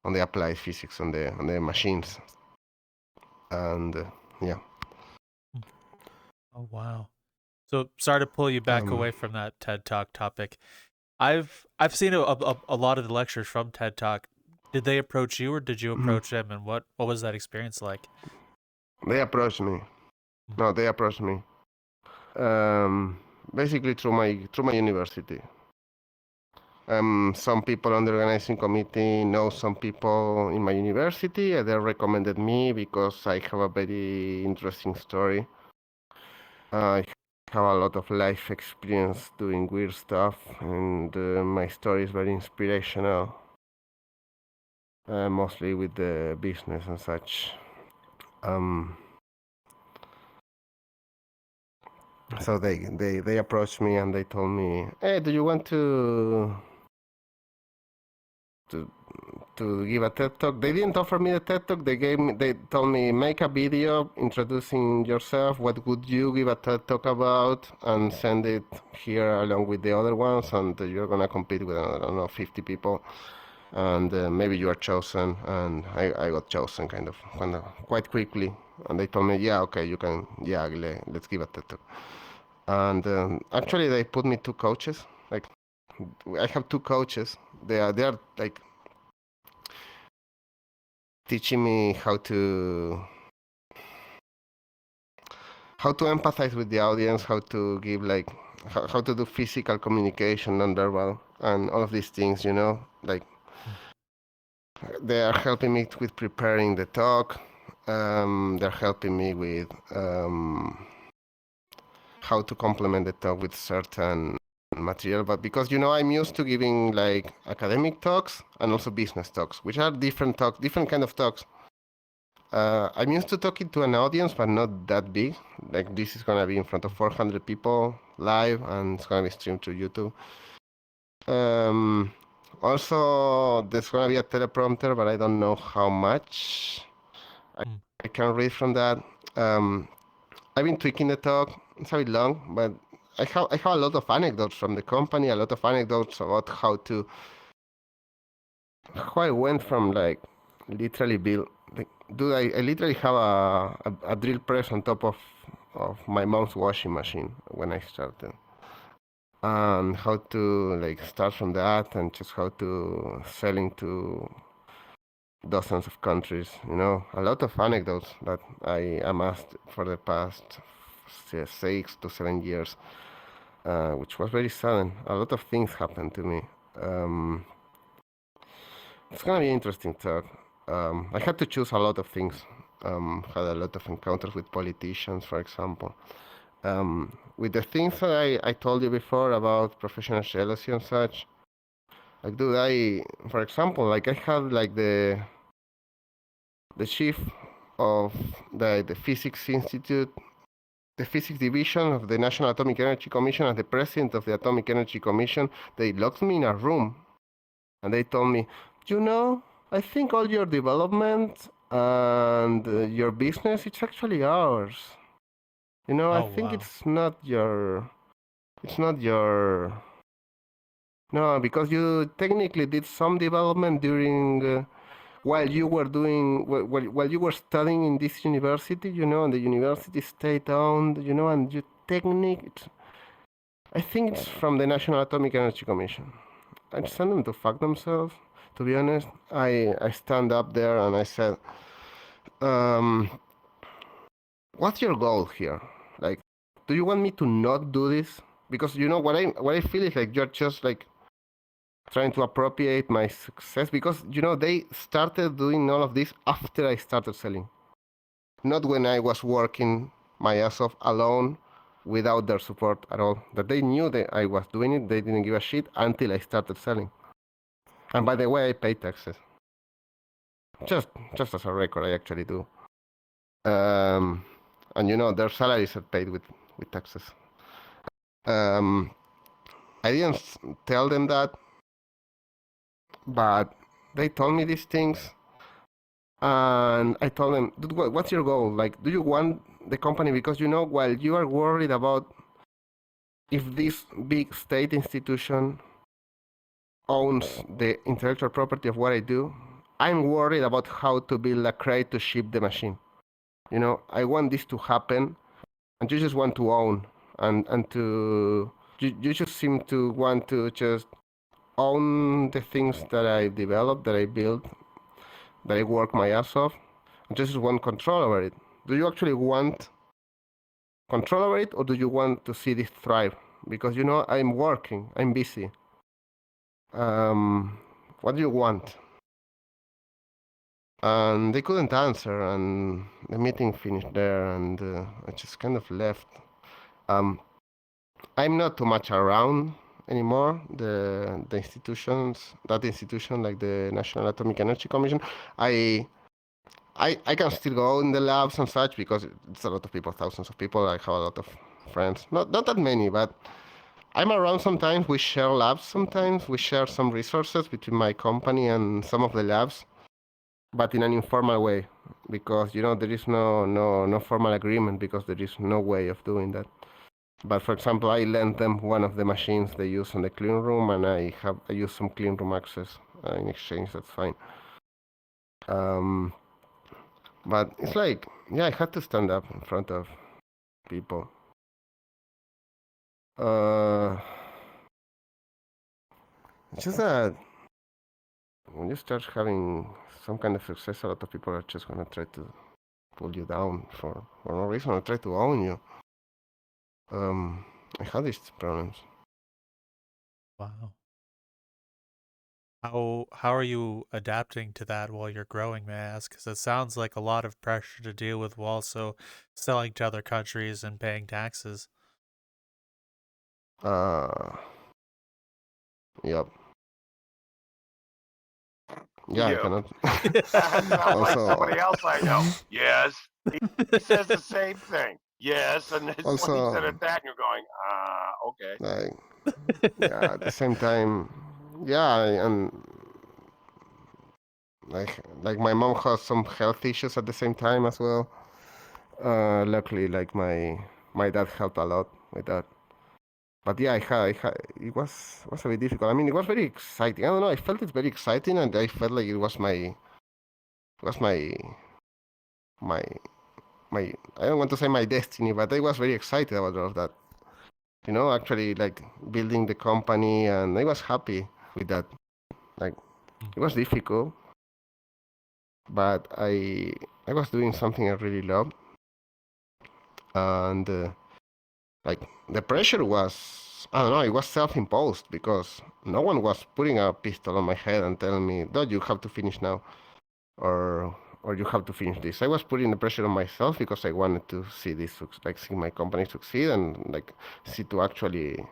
applied physics, on the machines, and yeah. Oh wow! So sorry to pull you back away from that TED Talk topic. I've seen a lot of the lectures from TED Talk. Did they approach you or did you approach them? And what was that experience like? They approached me. No, they approached me. Basically through my university. Some people on the organizing committee know some people in my university, and they recommended me because I have a very interesting story. I have a lot of life experience doing weird stuff, and my story is very inspirational, mostly with the business and such. So they approached me and they told me, "Hey, do you want to give a TED talk?" They didn't offer me a TED talk. They told me, make a video introducing yourself. What would you give a TED talk about, and send it here along with the other ones. And you're gonna compete with, I don't know, 50 people, and maybe you are chosen. And I got chosen kind of quite quickly. And they told me, yeah, okay, you can, yeah, let's give a TED talk. And actually, they put me 2 coaches. Like, I have 2 coaches. They are like teaching me how to empathize with the audience, how to give like how to do physical communication, nonverbal, and all of these things. Like they are helping me with preparing the talk. They're helping me with how to complement the talk with certain material, but because I'm used to giving like academic talks and also business talks, which are different kind of talks. I'm used to talking to an audience, but not that big. Like this is gonna be in front of 400 people live, and it's gonna be streamed to YouTube. Also, there's gonna be a teleprompter, but I don't know how much I can read from that. I've been tweaking the talk. It's a bit long, but I have a lot of anecdotes from the company, a lot of anecdotes about how I went from like literally build. Like, dude, I literally have a drill press on top of my mom's washing machine when I started, and how to like start from that, and just how to selling to dozens of countries. A lot of anecdotes that I amassed for the past 6 to 7 years, which was very sudden. A lot of things happened to me. It's gonna be an interesting talk. I had to choose a lot of things. Had a lot of encounters with politicians, for example. With the things that I told you before about professional jealousy and such, like, dude, for example, like, I had, like, the chief of the Physics Institute, the Physics Division of the National Atomic Energy Commission, and the president of the Atomic Energy Commission. They locked me in a room, and they told me, I think all your development and your business, it's actually ours. I think wow. it's not your, no, because you technically did some development during, while you were while you were studying in this university, and the university state-owned, and you I think it's from the National Atomic Energy Commission. I just send them to fuck themselves. To be honest, I stand up there and I said, what's your goal here? Like, do you want me to not do this? Because what I feel is like you're just like trying to appropriate my success, because they started doing all of this after I started selling, not when I was working my ass off alone without their support at all. That they knew that I was doing it, they didn't give a shit until I started selling. And by the way, I pay taxes. Just as a record, I actually do. And their salaries are paid with taxes. I didn't tell them that, but they told me these things, and I told them, dude, what's your goal? Like, do you want the company? Because while you are worried about if this big state institution owns the intellectual property of what I do, I'm worried about how to build a crate to ship the machine. I want this to happen, and you just want to own, and to you just seem to want to just own the things that I developed, that I built, that I work my ass off, and just want control over it. Do you actually want control over it, or do you want to see this thrive? Because I'm working, I'm busy. What do you want? And they couldn't answer, and the meeting finished there, and I just kind of left. I'm not too much around anymore. The institutions, that institution, like the National Atomic Energy Commission, I can still go in the labs and such, because it's a lot of people, thousands of people. I have a lot of friends, not that many, but I'm around sometimes. We share labs sometimes. We share some resources between my company and some of the labs, but in an informal way, because there is no formal agreement, because there is no way of doing that. But for example, I lent them one of the machines they use in the clean room, and I use some clean room access in exchange. That's fine. But it's like, yeah, I had to stand up in front of people. It's just that when you start having some kind of success, a lot of people are just gonna try to pull you down for no reason, or try to own you. I had these problems. Wow. How are you adapting to that while you're growing, may I ask? Because it sounds like a lot of pressure to deal with while also selling to other countries and paying taxes. Yep. Yeah, I Yep. cannot. That sounds like Also- somebody else I know. Yes. He says the same thing. Yes, and it's Also- when he said it that, and you're going, okay. Like, yeah, at the same time, yeah, and like my mom has some health issues at the same time as well. Luckily, like my dad helped a lot with that. But yeah, it was a bit difficult. I mean, it was very exciting. I don't know. I felt it very exciting, and I felt like it was my I don't want to say my destiny, but I was very excited about all of that. Actually, like, building the company, and I was happy with that. Like, it was difficult, but I was doing something I really loved, and like, the pressure was, I don't know, it was self-imposed, because no one was putting a pistol on my head and telling me, "No, you have to finish now," or you have to finish this. I was putting the pressure on myself because I wanted to see this, like see my company succeed and like see to actually.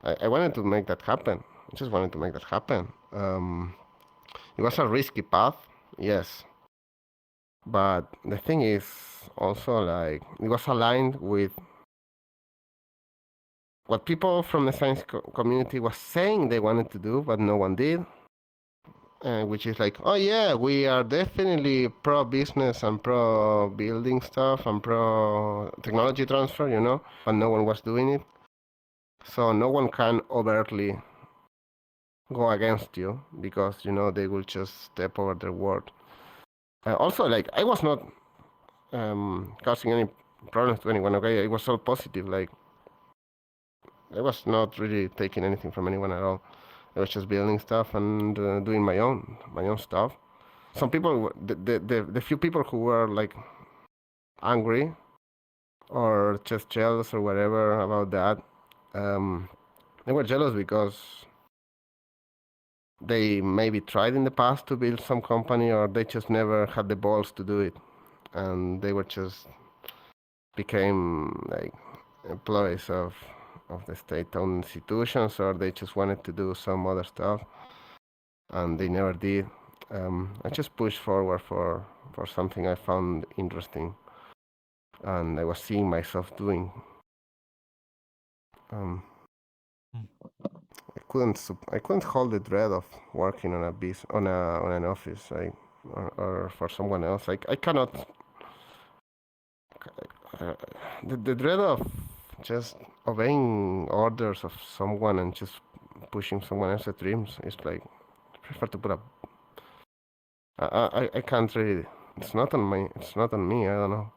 I wanted to make that happen. I just wanted to make that happen. It was a risky path, yes, but the thing is also like it was aligned with what people from the science community was saying they wanted to do, but no one did. Which is like, oh yeah, we are definitely pro business and pro building stuff and pro technology transfer, you know, but no one was doing it. So no one can overtly go against you because, you know, they will just step over their word. Also, like, I was not causing any problems to anyone, okay? It was all positive, like, I was not really taking anything from anyone at all. I was just building stuff and doing my own stuff. Some people, the few people who were like angry or just jealous or whatever about that, they were jealous because they maybe tried in the past to build some company or they just never had the balls to do it, and they were just became like employees of the state-owned institutions, or they just wanted to do some other stuff and they never did. I just pushed forward for something I found interesting and I was seeing myself doing. I couldn't hold the dread of working on an office, or for someone else. I cannot. The dread of just obeying orders of someone and just pushing someone else's dreams is like, I prefer to put up. I can't really. It's not on me. I don't know.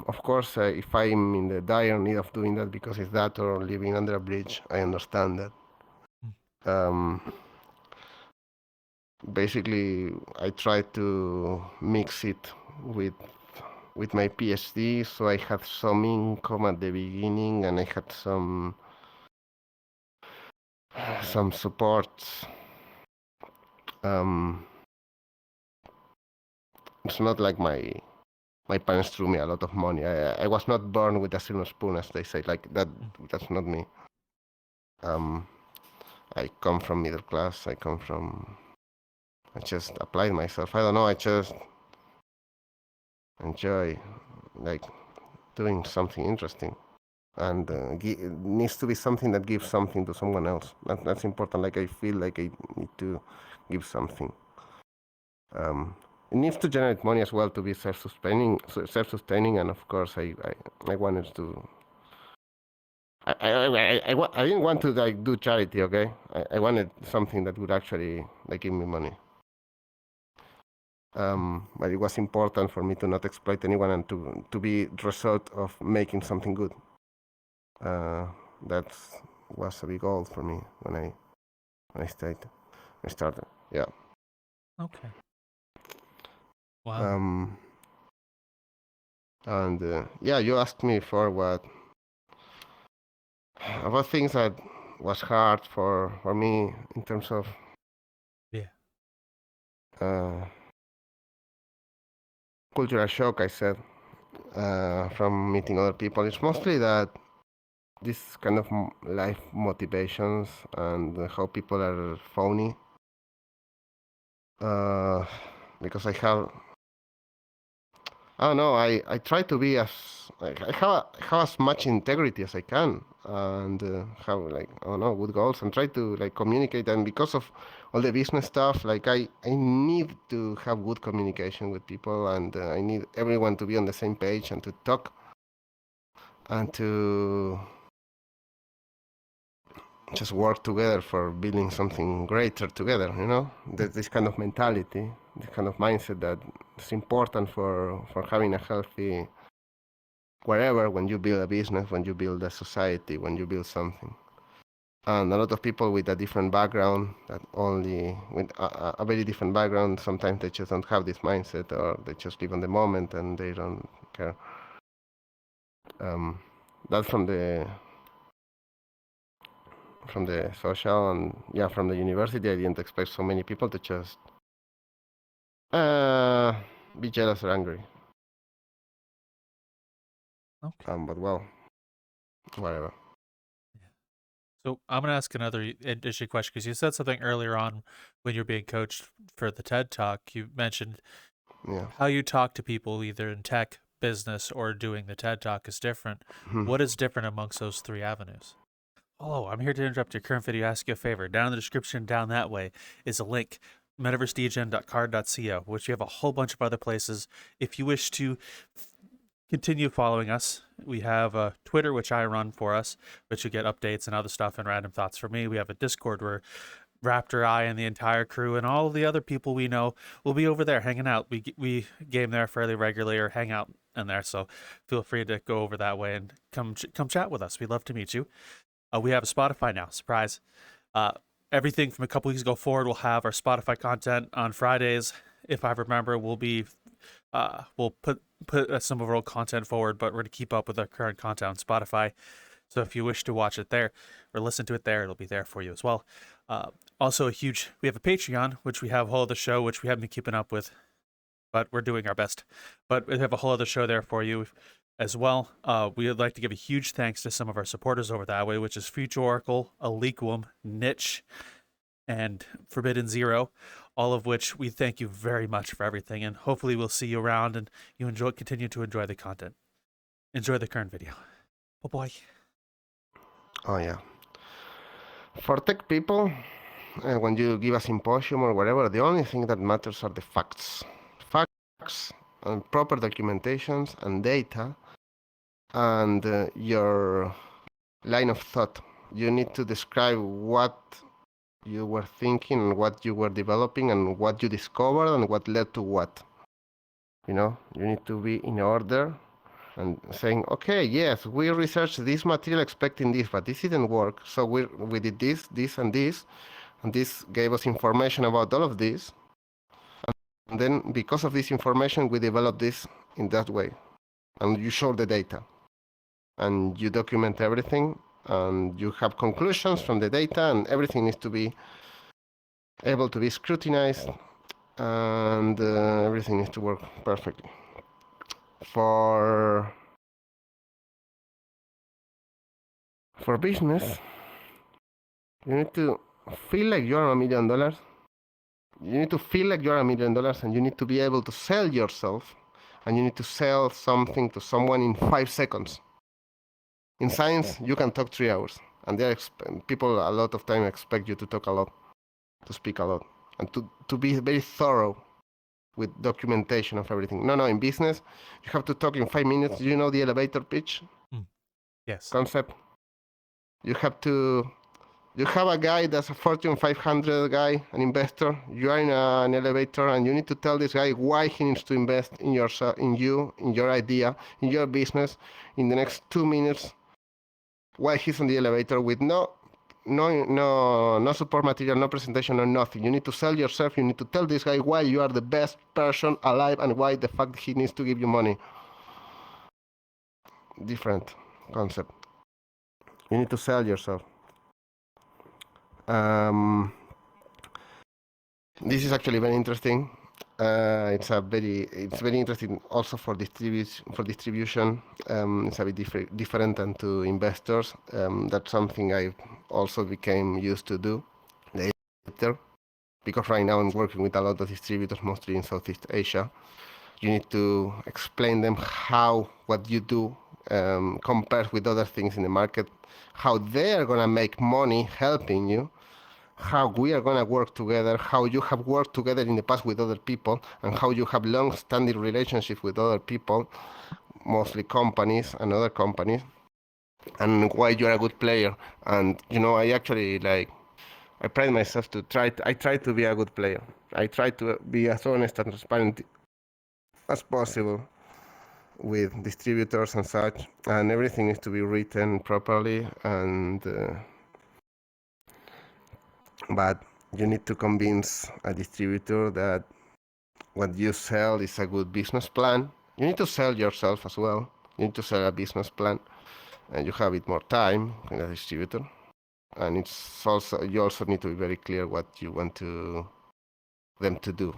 Of course, if I'm in the dire need of doing that because it's that or living under a bridge, I understand that. Basically, I try to mix it with my PhD, so I had some income at the beginning, and I had some support. It's not like my parents threw me a lot of money. I was not born with a silver spoon, as they say. Like that. That's not me. I come from middle class. I just applied myself. I don't know. I just enjoy like doing something interesting, and it needs to be something that gives something to someone else. That's important. Like I feel like I need to give something. It needs to generate money as well to be self-sustaining, and of course I wanted to. I didn't want to like do charity, okay? I wanted something that would actually like give me money. But it was important for me to not exploit anyone and to be the result of making something good. That was a big goal for me when I started. Yeah. Okay. Wow. And yeah, you asked me for what about things that was hard for me in terms of cultural shock. I said from meeting other people, it's mostly that this kind of life motivations and how people are phony. Because I don't know. I try to be I have as much integrity as I can, and have like I don't know, good goals, and try to like communicate. And because of all the business stuff, like I need to have good communication with people, and I need everyone to be on the same page and to talk and to just work together for building something greater together, you know? This kind of mentality, this kind of mindset that is important for having a healthy wherever, when you build a business, when you build a society, when you build something. And a lot of people with a different background, that only with a very different background, sometimes they just don't have this mindset, or they just live on the moment and they don't care. That's from the social, and from the university. I didn't expect so many people to just be jealous or angry. Okay. But well, whatever. So I'm going to ask another interesting question, because you said something earlier on when you're being coached for the TED Talk. You mentioned how you talk to people either in tech, business, or doing the TED Talk is different. What is different amongst those three avenues? Oh, I'm here to interrupt your current video, ask you a favor. Down in the description, down that way, is a link, metaversedegen.card.co, which you have a whole bunch of other places. If you wish to continue following us, we have Twitter, which I run for us, which you get updates and other stuff and random thoughts from me. We have a Discord where Raptor, I, and the entire crew and all the other people we know will be over there hanging out. We game there fairly regularly, or hang out in there, so feel free to go over that way and come chat with us. We'd love to meet you. We have a Spotify now, surprise. Everything from a couple weeks ago forward, we'll have our Spotify content on Fridays. If I remember, we'll put some of our old content forward, but we're going to keep up with our current content on Spotify. So if you wish to watch it there or listen to it there, it'll be there for you as well. Also we have a Patreon, which we have a whole other show, which we haven't been keeping up with, but we're doing our best. But we have a whole other show there for you as well. We would like to give a huge thanks to some of our supporters over that way, which is Future Oracle, Aliquum, Niche, and Forbidden Zero, all of which we thank you very much for everything, and hopefully we'll see you around and you continue to enjoy the content. Enjoy the current video. Bye-bye. Oh, yeah. For tech people, when you give a symposium or whatever, the only thing that matters are the facts. Facts and proper documentations and data and your line of thought. You need to describe what you were thinking and what you were developing and what you discovered and what led to what. You need to be in order and saying, okay, yes, we researched this material expecting this, but this didn't work. So we did this, and this gave us information about all of this. And then because of this information, we developed this in that way. And you show the data. And you document everything. And you have conclusions from the data. And everything needs to be able to be scrutinized. And everything needs to work perfectly. For business, you need to feel like you are $1 million. You need to feel like you are $1 million, and you need to be able to sell yourself, and you need to sell something to someone in 5 seconds. In science, you can talk 3 hours, and people a lot of time expect you to talk a lot, to speak a lot, and to be very thorough with documentation of everything. No, in business, you have to talk in 5 minutes. You know the elevator pitch? Yes. Concept. You have a guy that's a Fortune 500 guy, an investor. You are in an elevator, and you need to tell this guy why he needs to invest in you, in your idea, in your business, in the next 2 minutes. Why he's on the elevator with no support material, no presentation, no nothing. You need to sell yourself. You need to tell this guy why you are the best person alive and why the fact he needs to give you money. Different concept. You need to sell yourself. This is actually very interesting. It's very interesting also for distribution. It's a bit different than to investors. That's something I also became used to do later, because right now I'm working with a lot of distributors, mostly in Southeast Asia. You need to explain them how what you do compares with other things in the market, how they are gonna make money helping you, how we are going to work together, how you have worked together in the past with other people, and how you have long-standing relationships with other people, mostly companies and other companies, and why you are a good player. And, I actually, I pride myself I try to be a good player. I try to be as honest and transparent as possible with distributors and such, and everything needs to be written properly, and but you need to convince a distributor that what you sell is a good business plan. You need to sell yourself as well. You need to sell a business plan, and you have it more time in a distributor. and it's also, you also need to be very clear what you want them to do,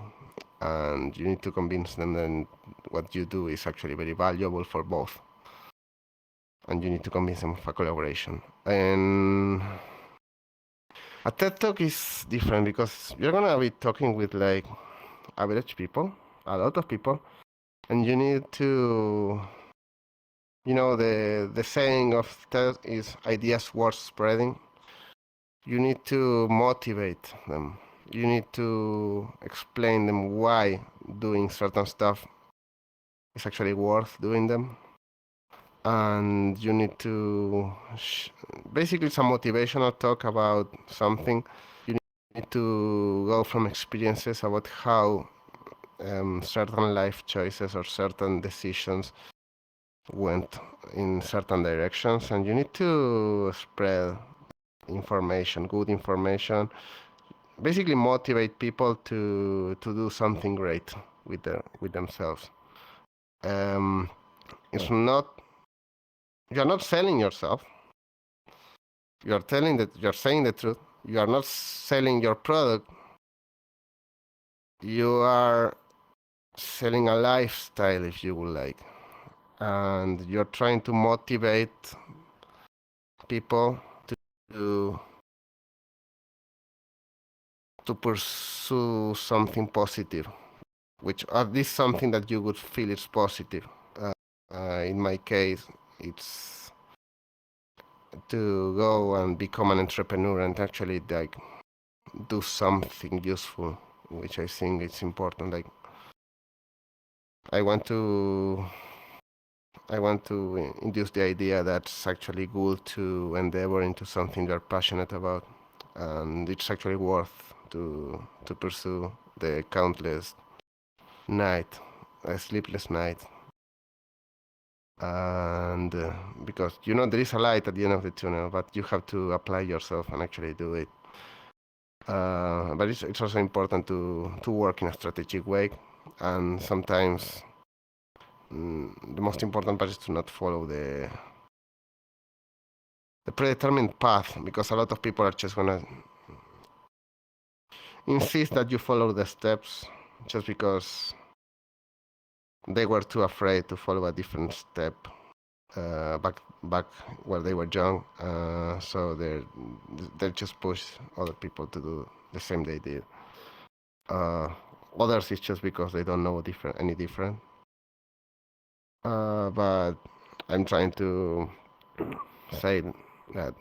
and you need to convince them that what you do is actually very valuable for both, and you need to convince them of a collaboration. And a TED Talk is different because you're gonna be talking with like average people, a lot of people, and you need to, you know, the saying of TED is ideas worth spreading. You need to motivate them. You need to explain them why doing certain stuff is actually worth doing them. And you need to, basically it's a motivational talk about something. You need to go from experiences about how certain life choices or certain decisions went in certain directions, and you need to spread information, good information, basically motivate people to do something great with themselves. It's not, you're not selling yourself. You're saying the truth. You are not selling your product. You are selling a lifestyle, if you would like, and you're trying to motivate people to pursue something positive, which at least something that you would feel is positive. In my case, it's to go and become an entrepreneur and actually like do something useful, which I think it's important. Like I want to induce the idea that it's actually good to endeavor into something you're passionate about, and it's actually worth to pursue the countless sleepless night. And because you know there is a light at the end of the tunnel, but you have to apply yourself and actually do it. But it's also important to work in a strategic way, and sometimes the most important part is to not follow the predetermined path, because a lot of people are just gonna insist that you follow the steps just because they were too afraid to follow a different step back where they were young. So they just push other people to do the same they did. Others it's just because they don't know any different. But I'm trying to say that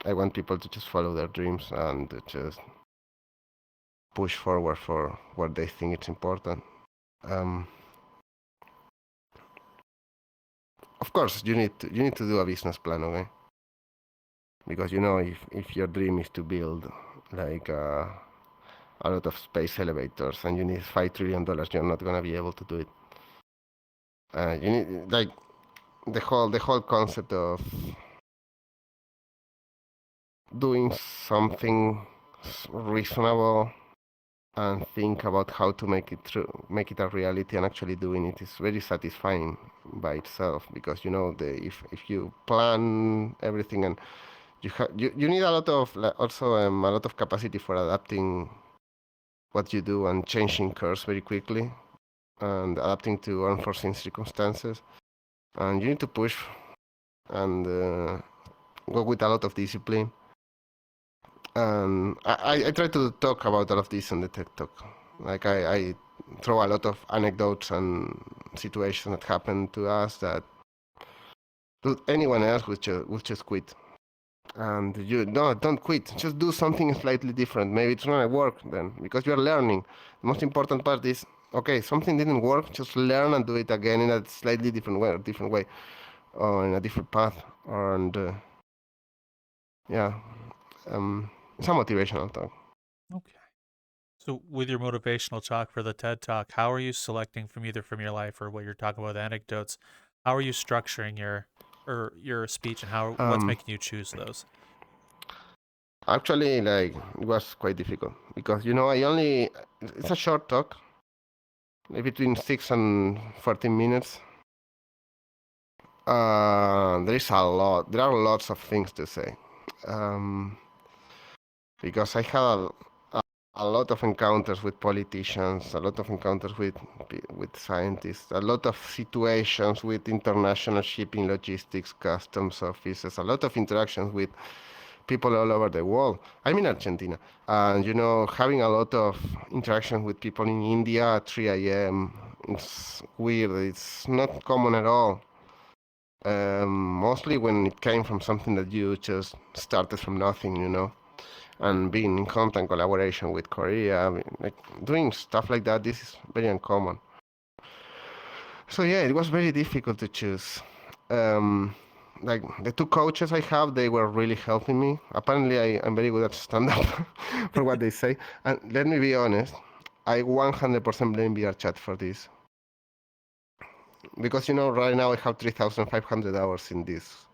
I want people to just follow their dreams and just push forward for what they think it's important. Of course, you need to do a business plan, okay? Because you know, if your dream is to build like a lot of space elevators and you need $5 trillion, you're not gonna be able to do it. You need like the whole concept of doing something reasonable and think about how to make it a reality and actually doing it is very satisfying by itself, because you know if you plan everything, and you need a lot of also a lot of capacity for adapting what you do and changing course very quickly and adapting to unforeseen circumstances, and you need to push and go with a lot of discipline. And I try to talk about all of this in the TED Talk. Like I throw a lot of anecdotes and situations that happened to us that anyone else would just quit. And don't quit. Just do something slightly different. Maybe it's not gonna work then, because you're learning. The most important part is, okay, something didn't work. Just learn and do it again in a slightly different way, or in a different path. And yeah. It's a motivational talk. Okay. So with your motivational talk for the TED Talk, how are you selecting from either from your life or what you're talking about, anecdotes? How are you structuring your speech, and what's making you choose those? Actually, like, it was quite difficult because, you know, it's a short talk, between 6 and 14 minutes. There are lots of things to say. because I had a lot of encounters with politicians, a lot of encounters with scientists, a lot of situations with international shipping, logistics, customs offices, a lot of interactions with people all over the world. I'm in Argentina, and having a lot of interaction with people in India at 3 a.m. It's weird. It's not common at all. Mostly when it came from something that you just started from nothing, and being in constant collaboration with Korea, like doing stuff like that. This is very uncommon. So yeah, it was very difficult to choose. Like the two coaches I have, they were really helping me. Apparently, I'm very good at stand-up for what they say. And let me be honest, I 100% blame VRChat for this. Because, right now I have 3,500 hours in this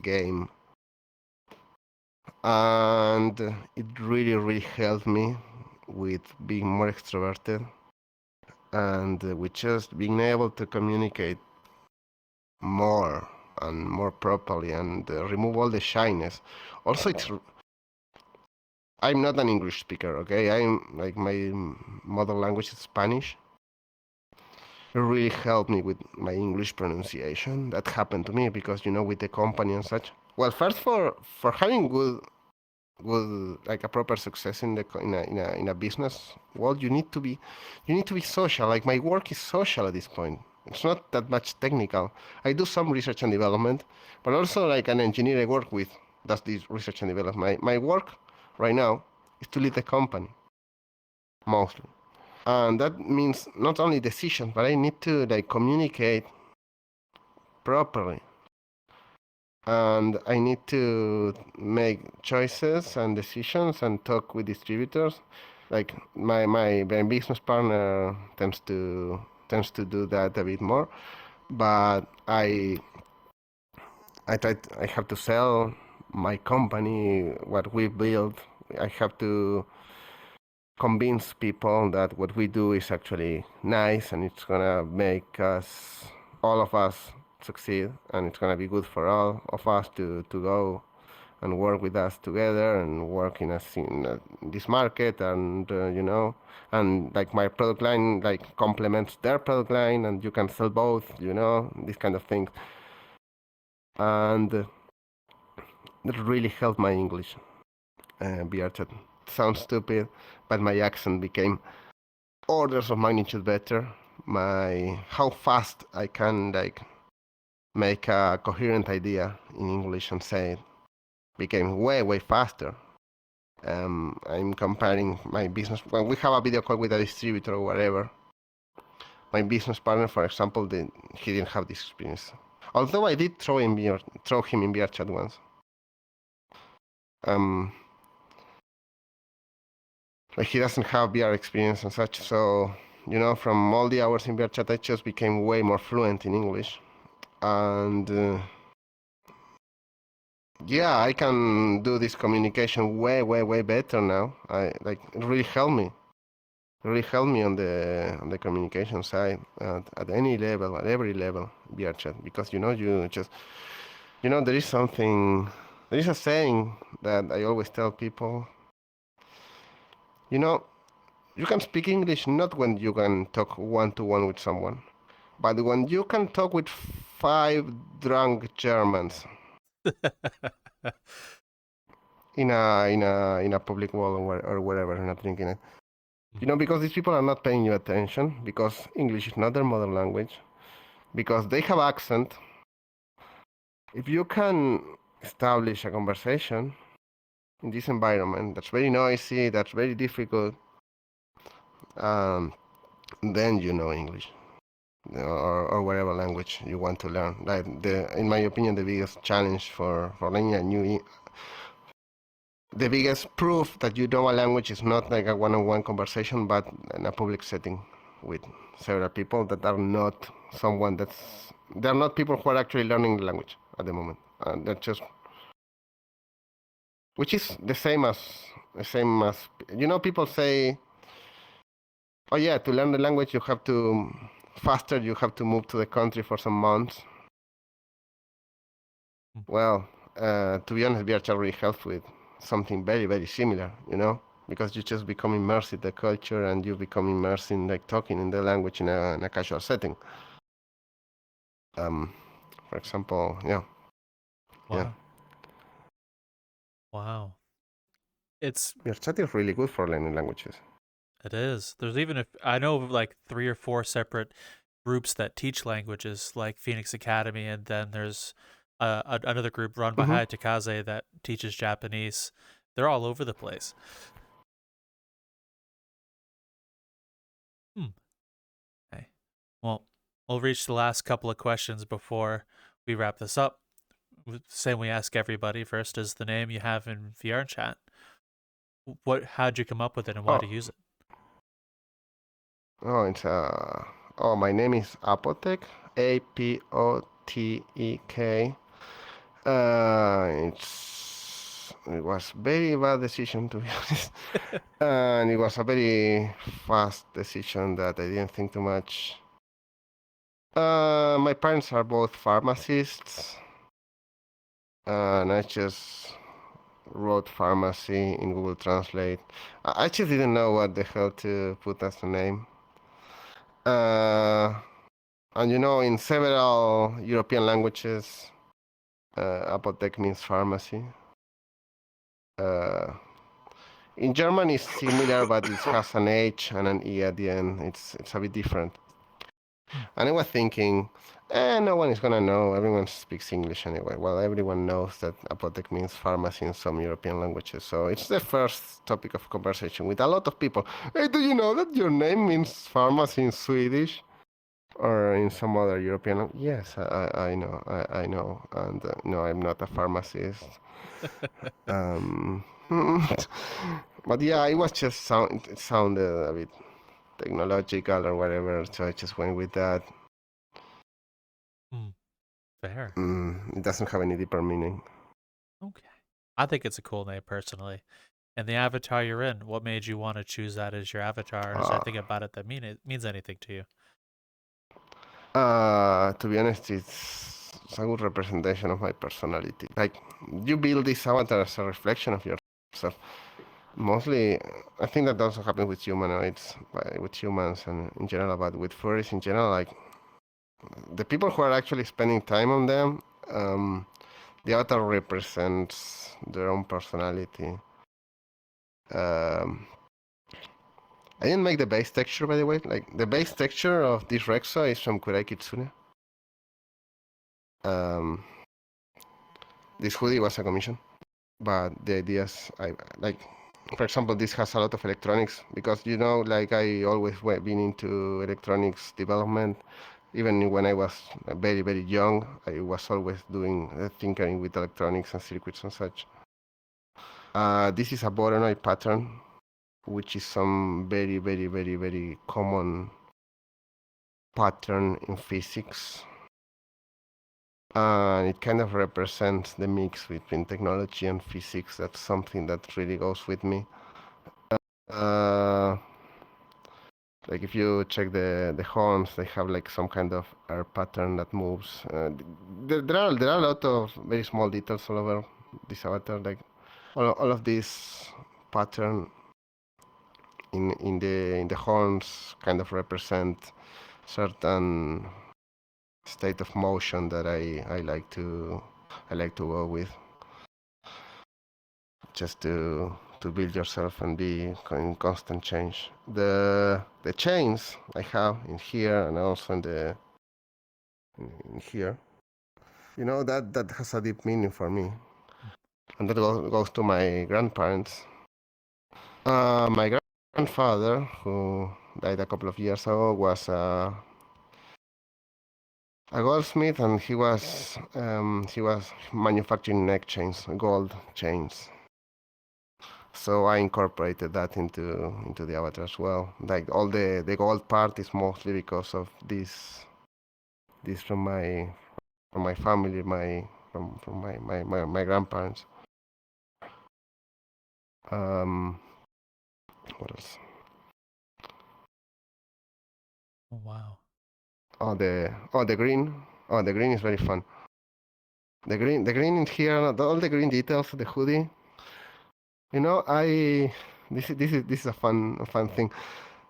game. And it really, really helped me with being more extroverted and with just being able to communicate more and more properly and remove all the shyness. Also, I'm not an English speaker, okay? I'm like my mother language is Spanish. It really helped me with my English pronunciation. That happened to me because with the company and such. Well, first for having good like a proper success in a business world, you need to be social. Like my work is social at this point. It's not that much technical. I do some research and development, but also like an engineer I work with does this research and development. My work right now is to lead the company, mostly. And that means not only decisions, but I need to like communicate properly. And I need to make choices and decisions and talk with distributors. Like my business partner tends to do that a bit more, but I have to sell my company, what we built. I have to convince people that what we do is actually nice and it's gonna make all of us succeed, and it's gonna be good for all of us to go and work with us together and work in this market, and and like my product line like complements their product line, and you can sell both, this kind of thing. And that really helped my English. VRChat sounds stupid, but my accent became orders of magnitude better. How fast I can like make a coherent idea in English and say it became way faster. I'm comparing my business when we have a video call with a distributor or whatever. My business partner, for example, he didn't have this experience. Although I did throw him in VRChat once. Like he doesn't have VR experience and such, so from all the hours in VRChat, I just became way more fluent in English, and yeah, I can do this communication way better now. It really helped me. It really helped me on the communication side at any level, at every level, VRChat, because you just there is a saying that I always tell people. You can speak English not when you can talk one-to-one with someone, but when you can talk with 5 drunk Germans in a public wall or wherever, not drinking it. Because these people are not paying you attention, because English is not their mother language, because they have accent. If you can establish a conversation in this environment that's very noisy, that's very difficult, then you know English, or whatever language you want to learn. Like in my opinion, the biggest challenge for learning the biggest proof that you know a language is not like a one-on-one conversation, but in a public setting with several people that are not they're not people who are actually learning the language at the moment. They're just, which is the same as people say, oh yeah, to learn the language you have to move to the country for some months. Well, to be honest, VRChat really helps with something very, very similar, because you just become immersed in the culture and you become immersed in like talking in the language in a casual setting. For example, yeah. Wow. Wow. VRChat is really good for learning languages. It is. There's even I know of like 3 or 4 separate groups that teach languages, like Phoenix Academy, and then there's another group run by Mm-hmm. Hayatakaze that teaches Japanese. They're all over the place. Okay. Well, we'll reach the last couple of questions before we wrap this up. Same we ask everybody. First is the name you have in VRChat. How'd you come up with it and why Oh, to use it? it's my name is Apotek, Apotek. It was very bad decision, to be honest, and it was a very fast decision that I didn't think too much. My parents are both pharmacists, and I just wrote pharmacy in Google Translate. I just didn't know what the hell to put as a name. And in several European languages, Apotek means pharmacy. In German, it's similar, but it has an H and an E at the end. It's a bit different. And I was thinking, no one is gonna know. Everyone speaks English anyway. Well, everyone knows that Apotek means pharmacy in some European languages. So it's the first topic of conversation with a lot of people. Hey, do you know that your name means pharmacy in Swedish? Or in some other European language? Yes, I know. I know. And no, I'm not a pharmacist. But yeah, it was just it sounded a bit technological or whatever, so I just went with that. Fair. It doesn't have any deeper meaning. Okay. I think it's a cool name personally. And the avatar you're in, what made you want to choose that as your avatar? And is there anything about it that means anything to you? To be honest, it's a good representation of my personality. Like, you build this avatar as a reflection of yourself. Mostly, I think that also happens with humanoids, with humans and in general, but with furries in general, like, the people who are actually spending time on them, the avatar represents their own personality. I didn't make the base texture, by the way. Like, the base texture of this Rexo is from Kurai Kitsune. This hoodie was a commission, but the ideas, for example, this has a lot of electronics because, like I always been into electronics development. Even when I was very, very young, I was always doing tinkering with electronics and circuits and such. This is a Voronoi pattern, which is some very, very, very, very common pattern in physics. It kind of represents the mix between technology and physics. That's something that really goes with me. Like if you check the horns, they have like some kind of air pattern that moves. There are a lot of very small details all over this avatar. Like all of these pattern in the horns kind of represent certain state of motion that I like to go with, just to build yourself and be in constant change. The chains I have in here and also in here, that has a deep meaning for me, and that goes to my grandparents. My grandfather, who died a couple of years ago, was a goldsmith, and he was manufacturing neck chains, gold chains. So I incorporated that into the avatar as well. Like all the gold part is mostly because of this from my family, from my grandparents. What else? Oh wow. The green. Oh, the green is very fun. The green in here, all the green details of the hoodie. You know, this is a fun thing.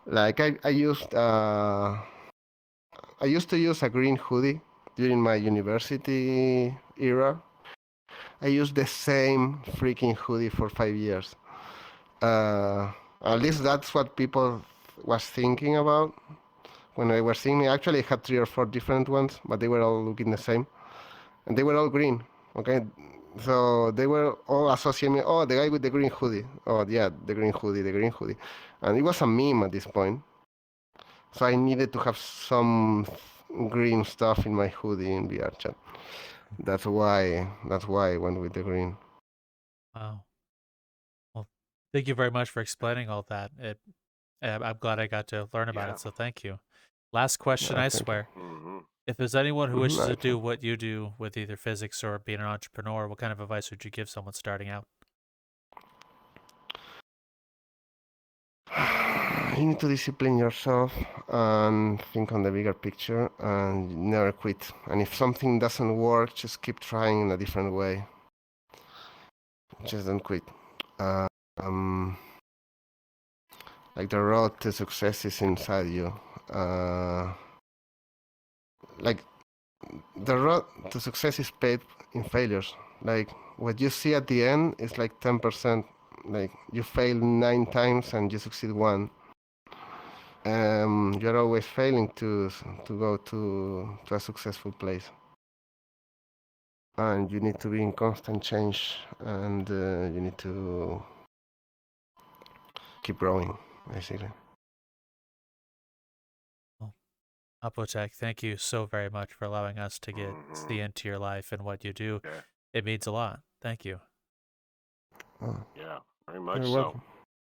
Like I used to use a green hoodie during my university era. I used the same freaking hoodie for 5 years. At least that's what people was thinking about when they were seeing me. Actually, I had 3 or 4 different ones, but they were all looking the same, and they were all green. Okay, so they were all associating me. Oh, the guy with the green hoodie. Oh, yeah, the green hoodie, the green hoodie, and it was a meme at this point. So I needed to have some green stuff in my hoodie in VRChat. That's why. That's why I went with the green. Wow. Well, thank you very much for explaining all that. I'm glad I got to learn about Yeah. it, so thank you. Last question, I Thank you. swear. Mm-hmm. If there's anyone who wishes to Right. do what you do with either physics or being an entrepreneur, what kind of advice would you give someone starting out? You need to discipline yourself and think on the bigger picture and never quit. And if something doesn't work, just keep trying in a different way. Just don't quit. Um, like the road to success is inside you. Like the road to success is paved in failures. Like what you see at the end is like 10%. Like you fail 9 times and you succeed 1. You're always failing to go to a successful place, and you need to be in constant change, and you need to keep growing, basically. Well, Apotek, thank you so very much for allowing us to get Mm-hmm. see into your life and what you do. Yeah. It means a lot. Thank you. Oh, Yeah. Very much you're so. welcome.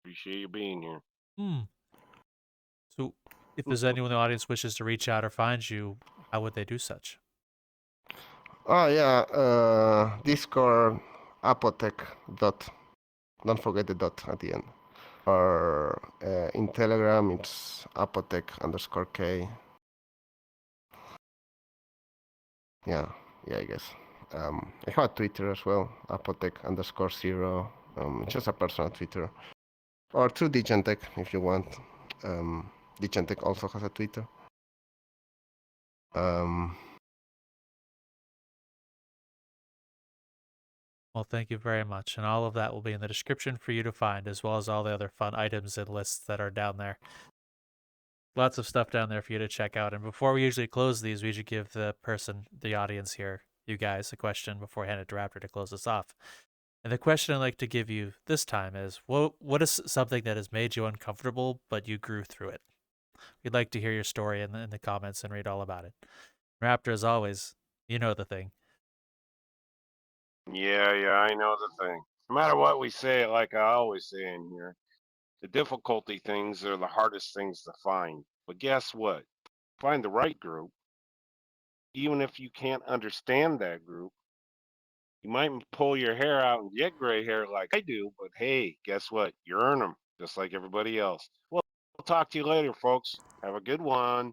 Appreciate you being here. So, if there's anyone in the audience wishes to reach out or find you, how would they do such? Oh yeah, Discord, Apotek dot. Don't forget the dot at the end. Or in Telegram, it's Apotek_K. Yeah, I guess. I have a Twitter as well, Apotek_0. Just a personal Twitter. Or through Digentech if you want. Digentech also has a Twitter. Well, thank you very much. And all of that will be in the description for you to find, as well as all the other fun items and lists that are down there. Lots of stuff down there for you to check out. And before we usually close these, we should give the audience here, you guys, a question before I hand it to Raptor to close us off. And the question I'd like to give you this time is, what is something that has made you uncomfortable, but you grew through it? We'd like to hear your story in the comments and read all about it. Raptor, as always, you know the thing. Yeah, I know the thing. No matter what we say, like I always say in here, the difficulty things are the hardest things to find. But guess what? Find the right group. Even if you can't understand that group, you might pull your hair out and get gray hair like I do, but hey, guess what? You earn them just like everybody else. Well, we'll talk to you later, folks. Have a good one.